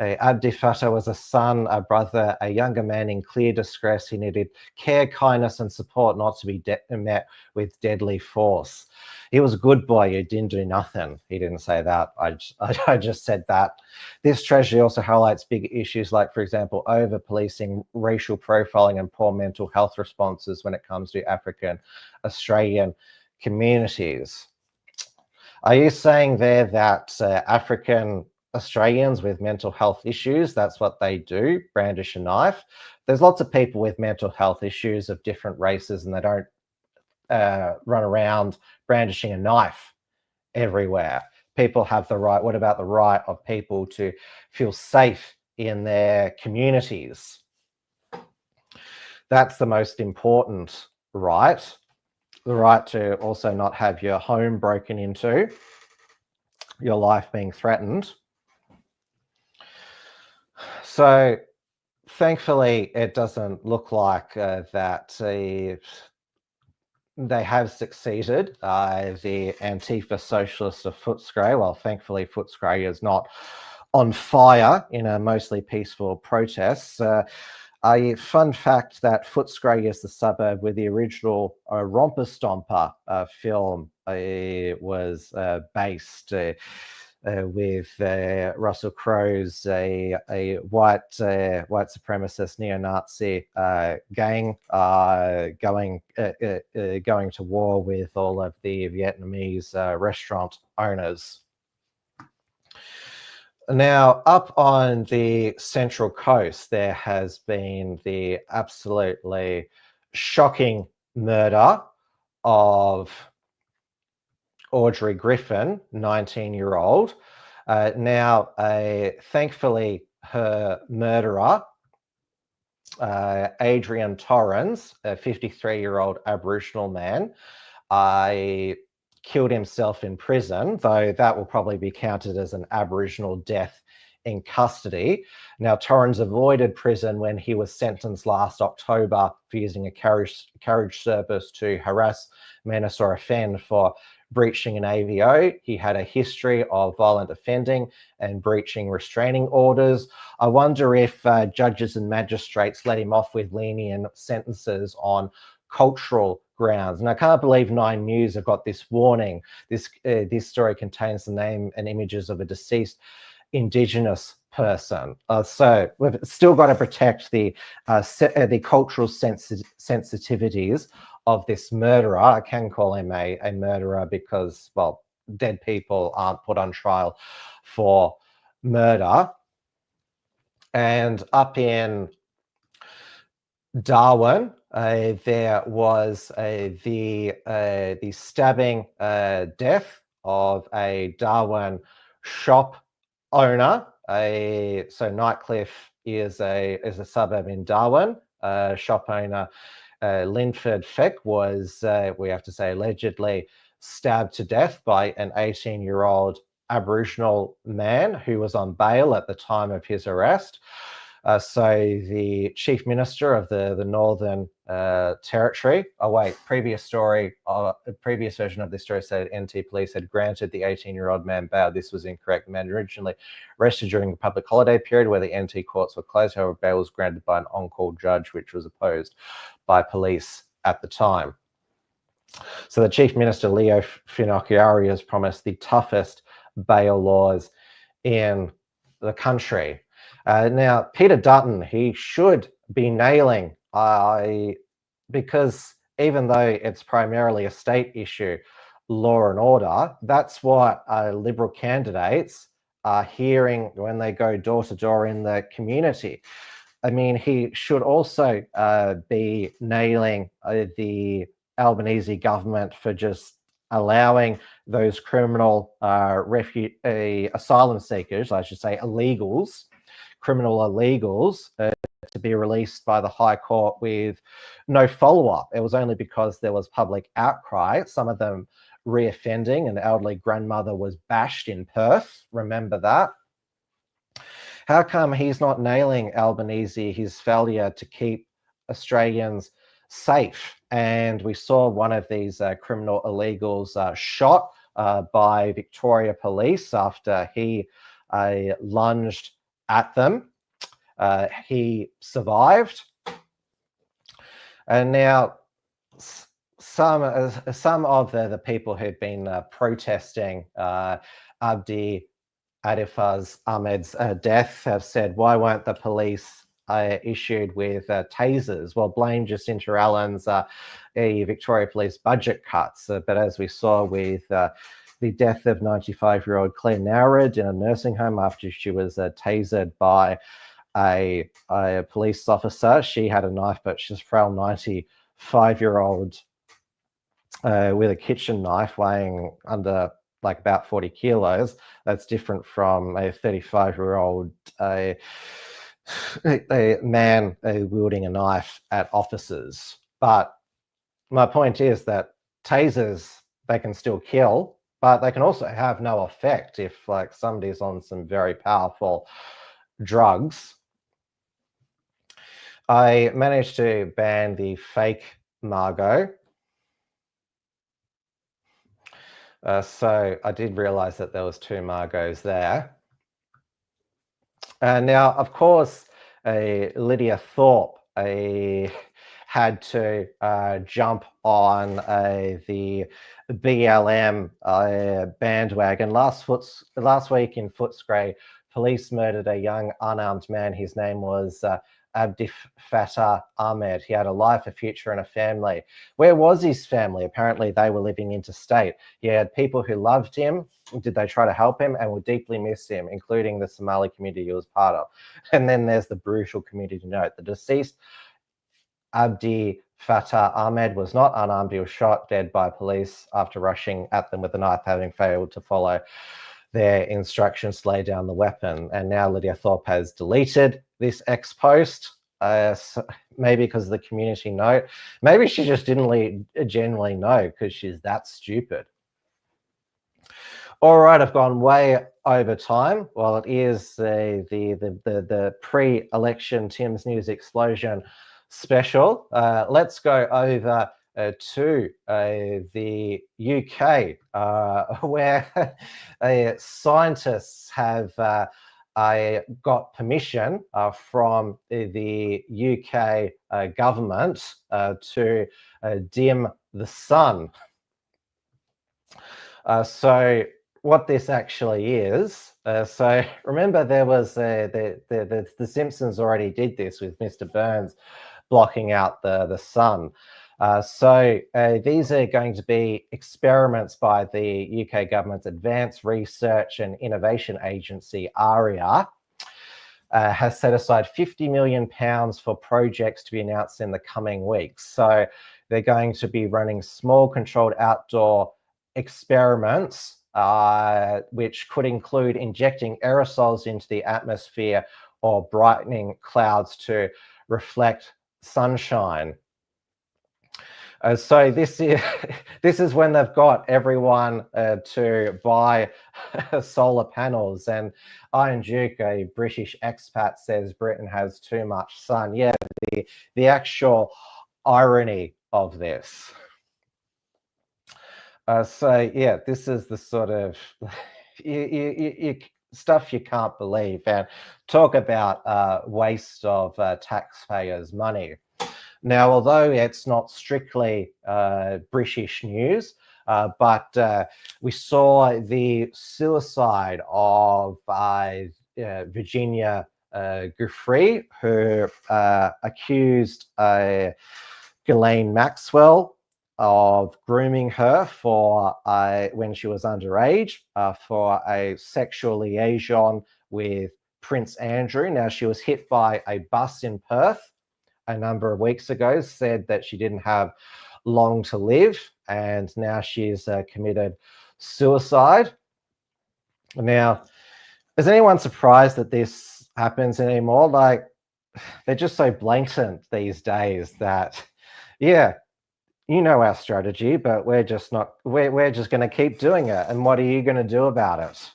Abdi Fattah was a son, a brother, a younger man in clear distress. He needed care, kindness and support, not to be met with deadly force. He was a good boy who didn't do nothing. He didn't say that. I just said that. This tragedy also highlights big issues like, for example, over-policing, racial profiling and poor mental health responses when it comes to African Australian communities. Are you saying there that African Australians with mental health issues, that's what they do, brandish a knife? There's lots of people with mental health issues of different races and they don't run around brandishing a knife everywhere. People have the right. What about the right of people to feel safe in their communities? That's the most important right. The right to also not have your home broken into, your life being threatened. So thankfully, it doesn't look like that they have succeeded. The Antifa Socialists of Footscray, well, thankfully Footscray is not on fire in a mostly peaceful protest. A fun fact that Footscray is the suburb where the original Romper Stomper film was based, with Russell Crowe's a white supremacist neo-Nazi gang going to war with all of the Vietnamese restaurant owners. Now, up on the Central Coast, there has been the absolutely shocking murder of Audrey Griffin, 19-year-old. Now, thankfully, her murderer, Adrian Torrens, a 53-year-old Aboriginal man, killed himself in prison, though that will probably be counted as an Aboriginal death in custody. Now, Torrens avoided prison when he was sentenced last October for using a carriage service to harass, menace or offend for breaching an AVO. He had a history of violent offending and breaching restraining orders. I wonder if judges and magistrates let him off with lenient sentences on cultural grounds. And I can't believe 9 News have got this warning. This story contains the name and images of a deceased Indigenous person. So we've still got to protect the cultural sensitivities of this murderer. I can call him a murderer because, well, dead people aren't put on trial for murder. And up in Darwin, there was the stabbing death of a Darwin shop owner. So Nightcliff is a suburb in Darwin. Shop owner Linford Feck was, we have to say, allegedly stabbed to death by an 18-year-old Aboriginal man who was on bail at the time of his arrest. So the Chief Minister of the Northern Territory, previous version of this story said NT Police had granted the 18-year-old man bail. This was incorrect. The man originally arrested during the public holiday period where the NT courts were closed. However, bail was granted by an on-call judge, which was opposed by police at the time. So the Chief Minister, Leo Finocchiaro, has promised the toughest bail laws in the country. Now, Peter Dutton, he should be nailing, because even though it's primarily a state issue, law and order, that's what Liberal candidates are hearing when they go door to door in the community. I mean, he should also be nailing the Albanese government for just allowing those criminal asylum seekers, I should say illegals, criminal illegals, to be released by the High Court with no follow-up. It was only because there was public outcry, some of them reoffending. An elderly grandmother was bashed in Perth, remember that? How come he's not nailing Albanese, his failure to keep Australians safe? And we saw one of these criminal illegals shot by Victoria Police after he lunged at them. He survived. And now some of the people who've been protesting Abdi Adifaz Ahmed's death have said, why weren't the police issued with tasers? Well, blame Jacinta Allen's Victoria Police budget cuts. But as we saw with the death of 95-year-old Claire Nowred in a nursing home after she was tasered by a police officer. She had a knife, but she's a frail 95-year-old with a kitchen knife weighing under like about 40 kilos. That's different from a 35-year-old a man wielding a knife at officers. But my point is that tasers, they can still kill, but they can also have no effect if like somebody's on some very powerful drugs. I managed to ban the fake Margot. So I did realize that there was 2 Margos there. Now, of course, Lydia Thorpe had to jump on the BLM bandwagon. Last week in Footscray, police murdered a young unarmed man. His name was Abdi Fattah Ahmed. He had a life, a future, and a family. Where was his family? Apparently, they were living interstate. He had people who loved him. Did they try to help him? And will deeply miss him, including the Somali community he was part of. And then there's the brutal community note. The deceased Abdi Fattah Ahmed was not unarmed. He was shot dead by police after rushing at them with a knife, having failed to follow their instructions to lay down the weapon. And now Lydia Thorpe has deleted this ex-post, maybe because of the community note. Maybe she just didn't genuinely know because she's that stupid. All right, I've gone way over time. Well, it is the pre-election Tim's News Explosion special. Let's go over to the UK, where scientists have got permission from the UK government to dim the sun. So what this actually is, so remember there was the Simpsons already did this with Mr. Burns blocking out the sun. So these are going to be experiments by the UK government's Advanced Research and Innovation Agency, ARIA, has set aside £50 million for projects to be announced in the coming weeks. So they're going to be running small controlled outdoor experiments, which could include injecting aerosols into the atmosphere or brightening clouds to reflect sunshine. So this is when they've got everyone to buy solar panels. And Iron Duke, a British expat, says Britain has too much sun. Yeah, the actual irony of this. So yeah, this is the sort of stuff you can't believe, and talk about waste of taxpayers' money. Now, although it's not strictly British news, but we saw the suicide of Virginia Giuffre, who accused Ghislaine Maxwell of grooming her for when she was underage for a sexual liaison with Prince Andrew. Now, she was hit by a bus in Perth a number of weeks ago, said that she didn't have long to live, and now she's committed suicide. Now, is anyone surprised that this happens anymore? Like, they're just so blatant these days that, yeah, you know our strategy, but we're just not, we're just going to keep doing it. And what are you going to do about it?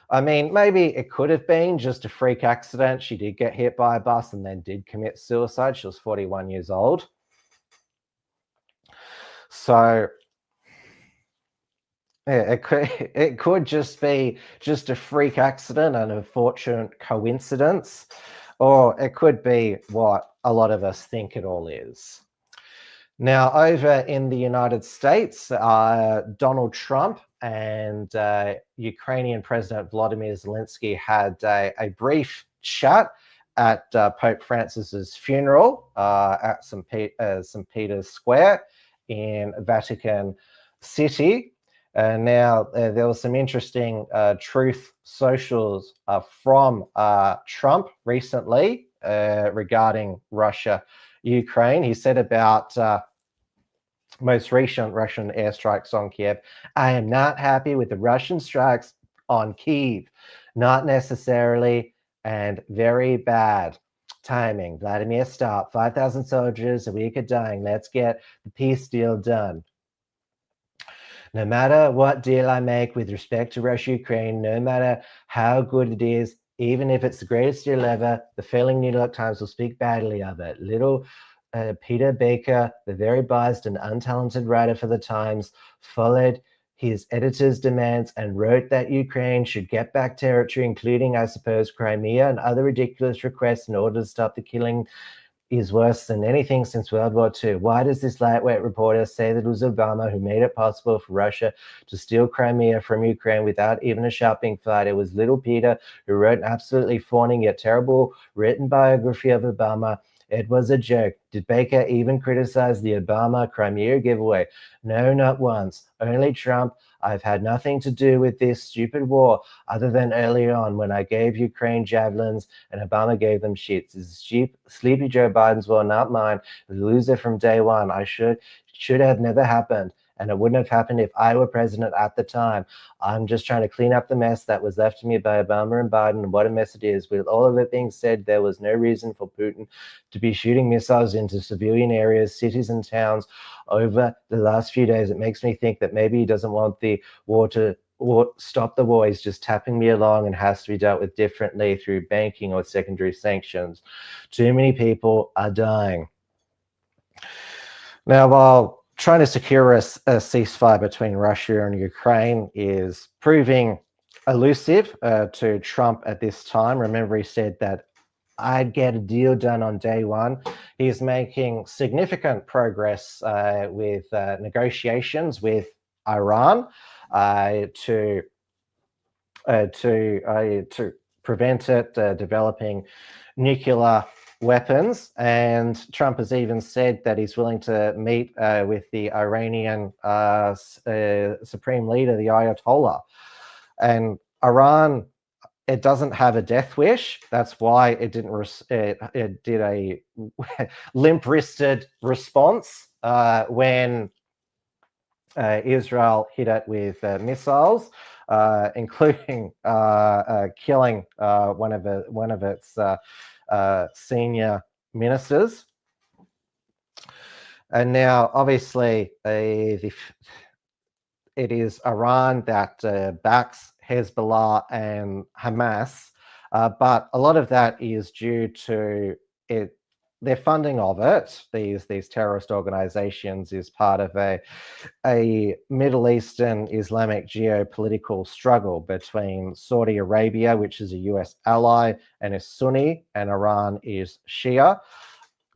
I mean, maybe it could have been just a freak accident. She did get hit by a bus and then did commit suicide. She was 41 years old. So yeah, it could just be just a freak accident, an unfortunate coincidence, or it could be what a lot of us think it all is. Now, over in the United States, Donald Trump and Ukrainian President Volodymyr Zelensky had a brief chat at Pope Francis's funeral at St. Peter's Square in Vatican City. Now, there was some interesting truth socials from Trump recently regarding Russia, Ukraine. He said about most recent Russian airstrikes on Kiev, "I am not happy with the Russian strikes on Kiev. Not necessarily, and very bad timing. Vladimir, stop. 5,000 soldiers a week are dying. Let's get the peace deal done. No matter what deal I make with respect to Russia-Ukraine, no matter how good it is, even if it's the greatest deal ever, the failing New York Times will speak badly of it." Little Peter Baker, the very biased and untalented writer for the Times, followed his editor's demands and wrote that Ukraine should get back territory, including, I suppose, Crimea, and other ridiculous requests in order to stop the killing is worse than anything since World War II. Why does this lightweight reporter say that it was Obama who made it possible for Russia to steal Crimea from Ukraine without even a shopping fight? It was little Peter who wrote an absolutely fawning yet terrible written biography of Obama. It was a joke. Did Baker even criticize the Obama Crimea giveaway? No, not once. Only Trump. I've had nothing to do with this stupid war other than early on when I gave Ukraine javelins and Obama gave them shits. It's sleepy Joe Biden's war, not mine. The loser from day one. I should have never happened. And it wouldn't have happened if I were president at the time. I'm just trying to clean up the mess that was left to me by Obama and Biden, and what a mess it is. With all of it being said, there was no reason for Putin to be shooting missiles into civilian areas, cities and towns over the last few days. It makes me think that maybe he doesn't want the war to stop the war. He's just tapping me along and has to be dealt with differently through banking or secondary sanctions. Too many people are dying. Now, while trying to secure a ceasefire between Russia and Ukraine is proving elusive to Trump at this time, remember he said that I'd get a deal done on day one. He's making significant progress with negotiations with Iran to prevent it developing nuclear weapons. And Trump has even said that he's willing to meet with the Iranian supreme leader, the Ayatollah. And Iran, it doesn't have a death wish. That's why it didn't. It did a limp-wristed response when Israel hit it with missiles, including killing one of its senior ministers. And now, obviously, it is Iran that backs Hezbollah and Hamas, but a lot of that is due to their funding of it. These terrorist organizations is part of a Middle Eastern Islamic geopolitical struggle between Saudi Arabia, which is a US ally and is Sunni, and Iran is Shia.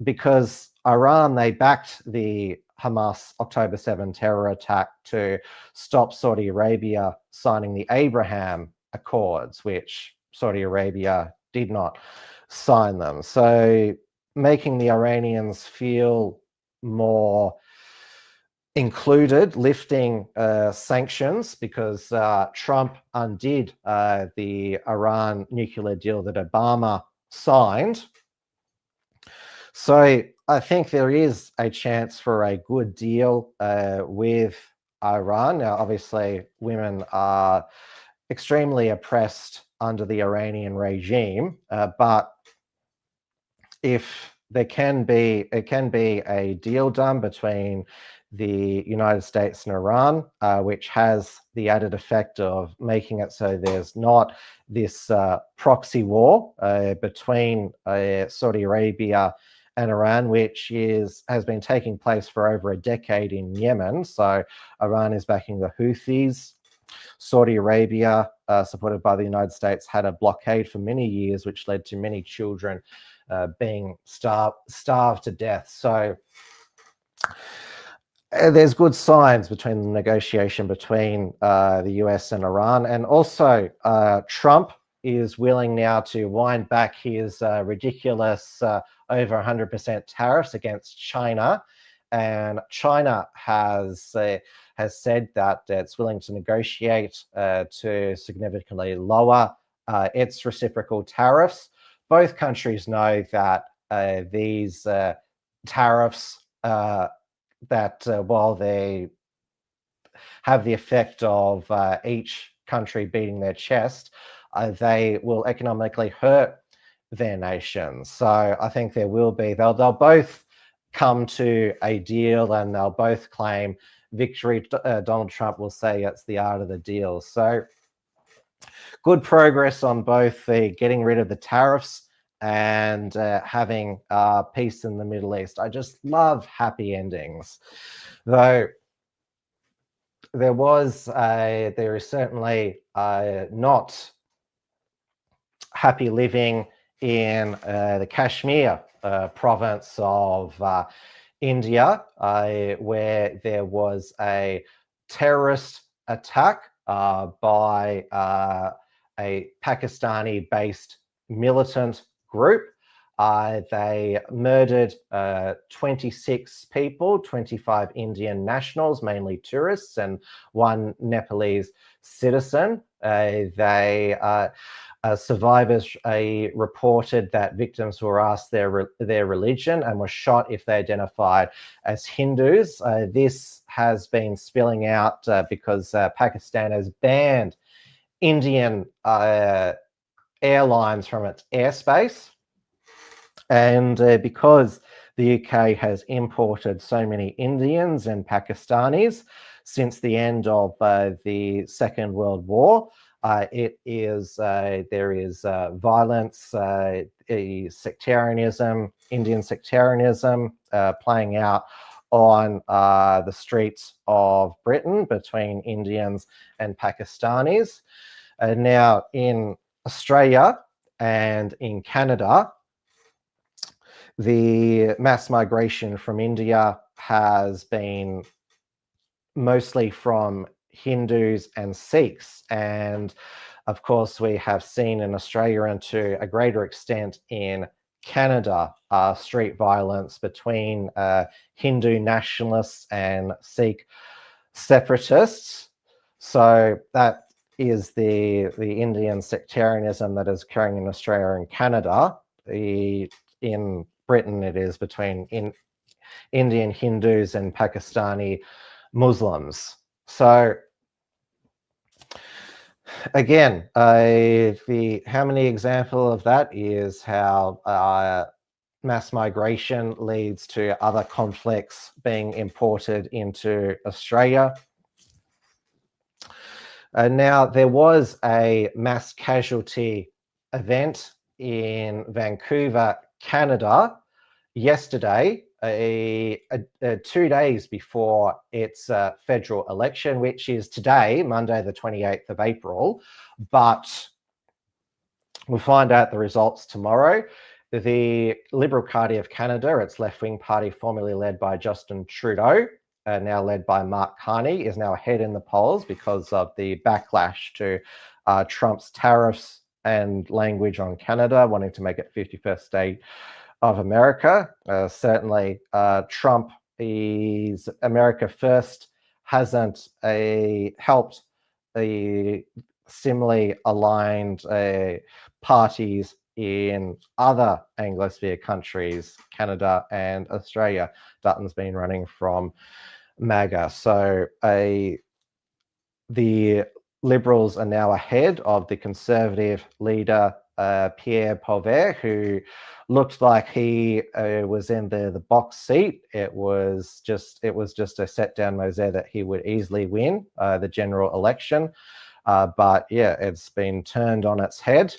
Because Iran, they backed the Hamas October 7 terror attack to stop Saudi Arabia signing the Abraham Accords, which Saudi Arabia did not sign them. So making the Iranians feel more included, lifting sanctions, because Trump undid the Iran nuclear deal that Obama signed. So I think there is a chance for a good deal with Iran. Now, obviously, women are extremely oppressed under the Iranian regime, but if it can be a deal done between the United States and Iran, which has the added effect of making it so there's not this proxy war between Saudi Arabia and Iran, which has been taking place for over a decade in Yemen. So Iran is backing the Houthis. Saudi Arabia, supported by the United States, had a blockade for many years, which led to many children being starved to death. So there's good signs between the negotiation between the US and Iran. And also Trump is willing now to wind back his ridiculous over 100% tariffs against China. And China has said that it's willing to negotiate to significantly lower its reciprocal tariffs. Both countries know that these tariffs, while they have the effect of each country beating their chest, they will economically hurt their nations. So I think they'll both come to a deal and they'll both claim victory. Donald Trump will say it's the art of the deal. So good progress on both getting rid of the tariffs and having peace in the Middle East. I just love happy endings, though there is certainly not happy living in the Kashmir province of India, where there was a terrorist attack by a Pakistani-based militant group. They murdered 26 people, 25 Indian nationals, mainly tourists, and one Nepalese citizen. Survivors reported that victims were asked their religion and were shot if they identified as Hindus. This has been spilling out because Pakistan has banned Indian airlines from its airspace. And because the UK has imported so many Indians and Pakistanis since the end of the Second World War, there is violence, sectarianism, Indian sectarianism playing out on the streets of Britain between Indians and Pakistanis. Now, in Australia and in Canada, the mass migration from India has been mostly from Hindus and Sikhs. And of course, we have seen in Australia and to a greater extent in Canada, street violence between Hindu nationalists and Sikh separatists. So that is the Indian sectarianism that is occurring in Australia and Canada. In Britain, it is between Indian Hindus and Pakistani Muslims. So again, how many example of that is how mass migration leads to other conflicts being imported into Australia. Now, there was a mass casualty event in Vancouver, Canada, yesterday, 2 days before its federal election, which is today, Monday, the 28th of April. But we'll find out the results tomorrow. The Liberal Party of Canada, its left-wing party formerly led by Justin Trudeau, now led by Mark Carney, is now ahead in the polls because of the backlash to Trump's tariffs and language on Canada, wanting to make it 51st state of America. Certainly, Trump is America First hasn't helped the similarly aligned parties in other Anglosphere countries, Canada and Australia. Dutton's been running from MAGA. So the Liberals are now ahead of the Conservative leader, Pierre Poilievre, who looked like he was in the box seat. It was just a set down mosaic that he would easily win the general election. But yeah, it's been turned on its head.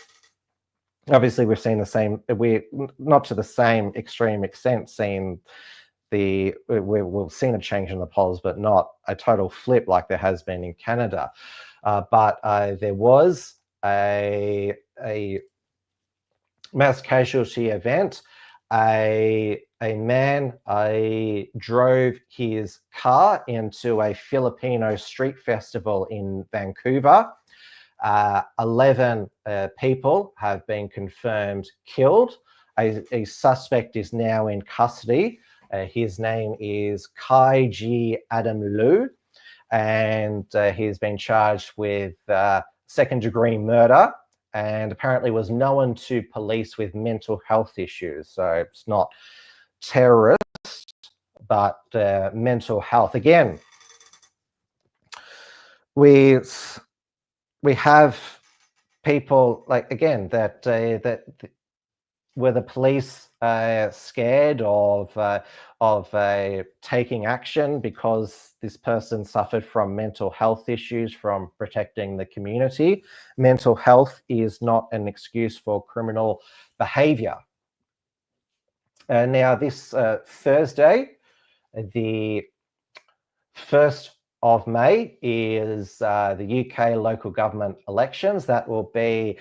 Obviously, we've seen the same, we're not to the same extreme extent, we've seen a change in the polls, but not a total flip like there has been in Canada. But there was a mass casualty event. A man drove his car into a Filipino street festival in Vancouver. 11 people have been confirmed killed. A suspect is now in custody. His name is Kai G. Adam Liu, and he's been charged with second-degree murder, and apparently was known to police with mental health issues. So it's not terrorist, but mental health. Again, we have people like, again, that were the police scared of taking action because this person suffered from mental health issues from protecting the community. Mental health is not an excuse for criminal behaviour. Now, this Thursday, the 1st of May, is the UK local government elections. That will be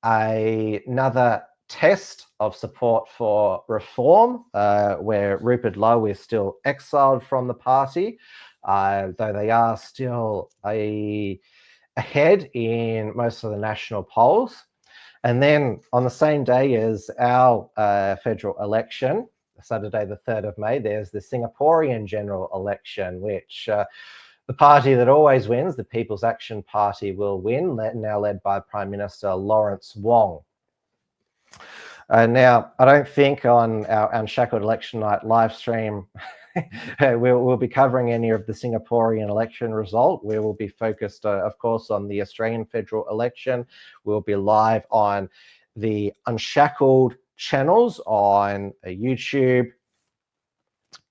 another test of support for reform, where Rupert Lowe is still exiled from the party, though they are still ahead in most of the national polls. And then on the same day as our federal election, Saturday the 3rd of May, there's the Singaporean general election, which the party that always wins, the People's Action Party, will win, now led by Prime Minister Lawrence Wong. Now, I don't think on our Unshackled Election Night live stream we'll be covering any of the Singaporean election result. We will be focused, of course, on the Australian federal election. We'll be live on the Unshackled channels on YouTube,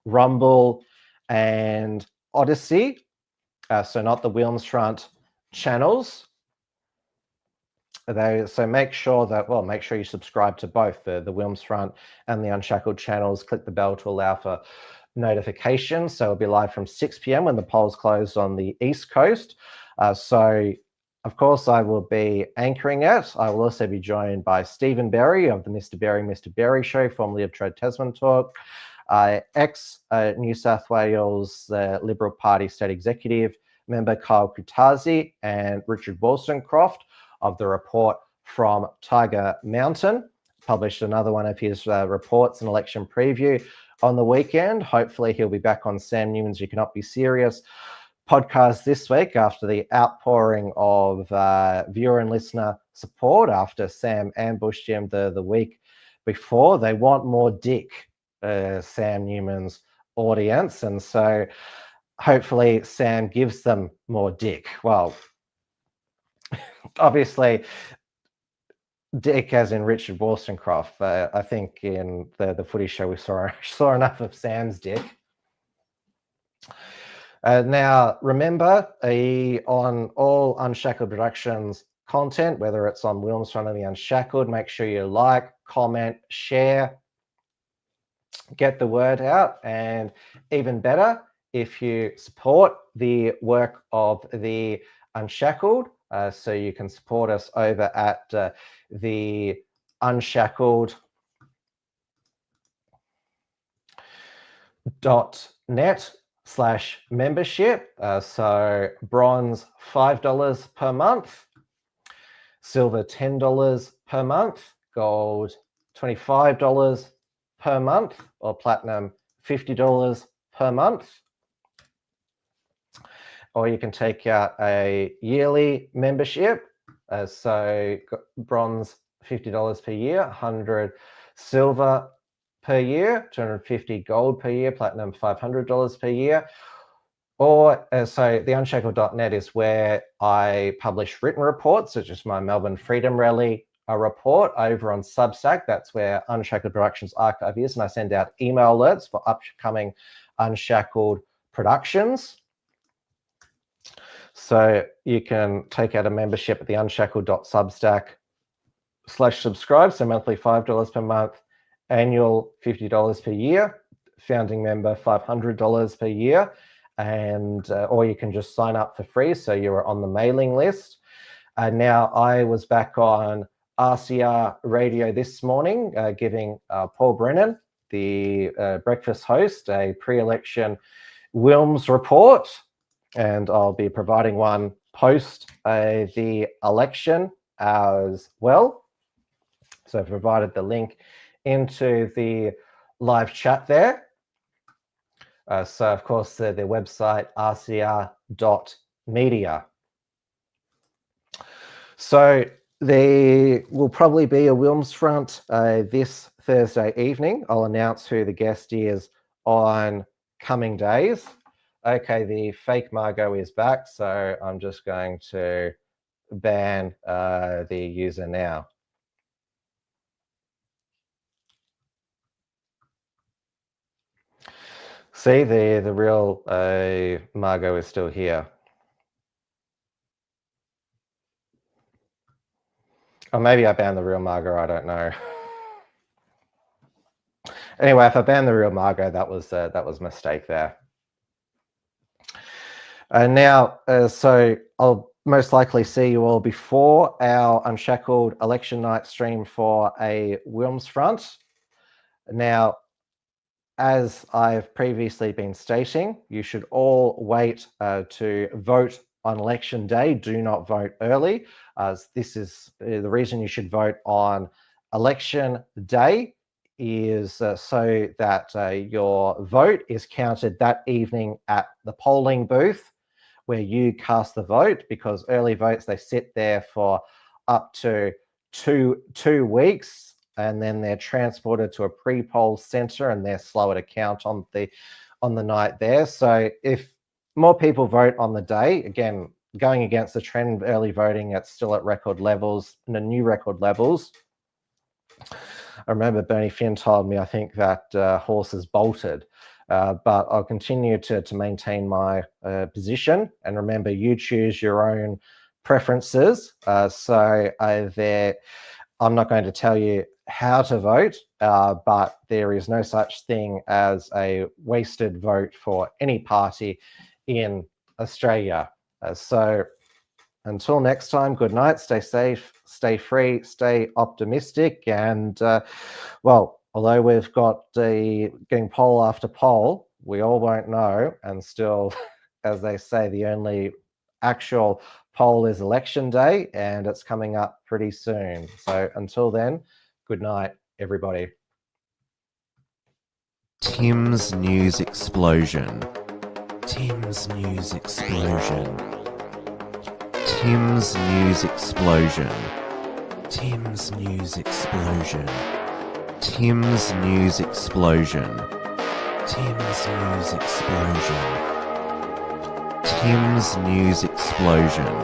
Rumble, and Odyssey. So not the Wilms Front channels. So make sure you subscribe to both the Wilms Front and the Unshackled channels. Click the bell to allow for notifications. So it'll be live from 6 p.m. when the polls close on the East Coast. So, of course, I will be anchoring it. I will also be joined by Stephen Berry of the Mr. Berry Show, formerly of Trade Tasman Talk, ex-New South Wales Liberal Party State Executive member Kyle Kutazi, and Richard Wollstonecroft of the report from Tiger Mountain. Published another one of his reports and election preview on the weekend. Hopefully he'll be back on Sam Newman's You Cannot Be Serious podcast this week after the outpouring of viewer and listener support after Sam ambushed him the week before. They want more dick, Sam Newman's audience, and so hopefully Sam gives them more dick. Well, obviously dick as in Richard Wollstonecroft. I think in the footy show we saw enough of Sam's dick. Now, remember, on all Unshackled Productions content, whether it's on Wilms Front of the Unshackled, make sure you like, comment, share, get the word out, and even better, if you support the work of the Unshackled, so you can support us over at the unshackled.net/membership. So bronze $5 per month, silver $10 per month, gold $25 per month, or platinum $50 per month. Or you can take out a yearly membership. So bronze $50 per year, 100 silver per year, 250 gold per year, platinum $500 per year. Or so the unshackled.net is where I publish written reports, such as my Melbourne Freedom Rally report. Over on Substack, that's where Unshackled Productions archive is, and I send out email alerts for upcoming Unshackled productions. So you can take out a membership at the unshackled.substack/subscribe, so monthly $5 per month, annual $50 per year, founding member $500 per year, and or you can just sign up for free, so you're on the mailing list. Now, I was back on RCR Radio this morning, giving Paul Brennan, the breakfast host, a pre-election Wilms report, and I'll be providing one post the election as well. So I've provided the link into the live chat there. So of course, their website, rcr.media. So there will probably be a Wilms front this Thursday evening. I'll announce who the guest is on coming days. Okay, the fake Margot is back, so I'm just going to ban the user now. See, the real Margot is still here. Or maybe I banned the real Margot, I don't know. Anyway, if I banned the real Margot, that was a mistake there. Now, so I'll most likely see you all before our Unshackled election night stream for a Wilms front. Now, as I've previously been stating, you should all wait to vote on election day. Do not vote early. This is the reason you should vote on election day is so that your vote is counted that evening at the polling booth where you cast the vote, because early votes, they sit there for up to two weeks, and then they're transported to a pre-poll centre and they're slower to count on the night there. So if more people vote on the day, again, going against the trend of early voting, it's still at record levels, new record levels. I remember Bernie Finn told me, I think, that horses bolted. But I'll continue to maintain my position. And remember, you choose your own preferences. So I'm not going to tell you how to vote, but there is no such thing as a wasted vote for any party in Australia. So until next time, good night, stay safe, stay free, stay optimistic, and well, although we've got getting poll after poll, we all won't know, and still, as they say, the only actual poll is election day, and it's coming up pretty soon. So until then, good night, everybody. Tim's News Explosion. Tim's News Explosion. Tim's News Explosion. Tim's News Explosion. Tim's News Explosion. Tim's News Explosion. Tim's News Explosion.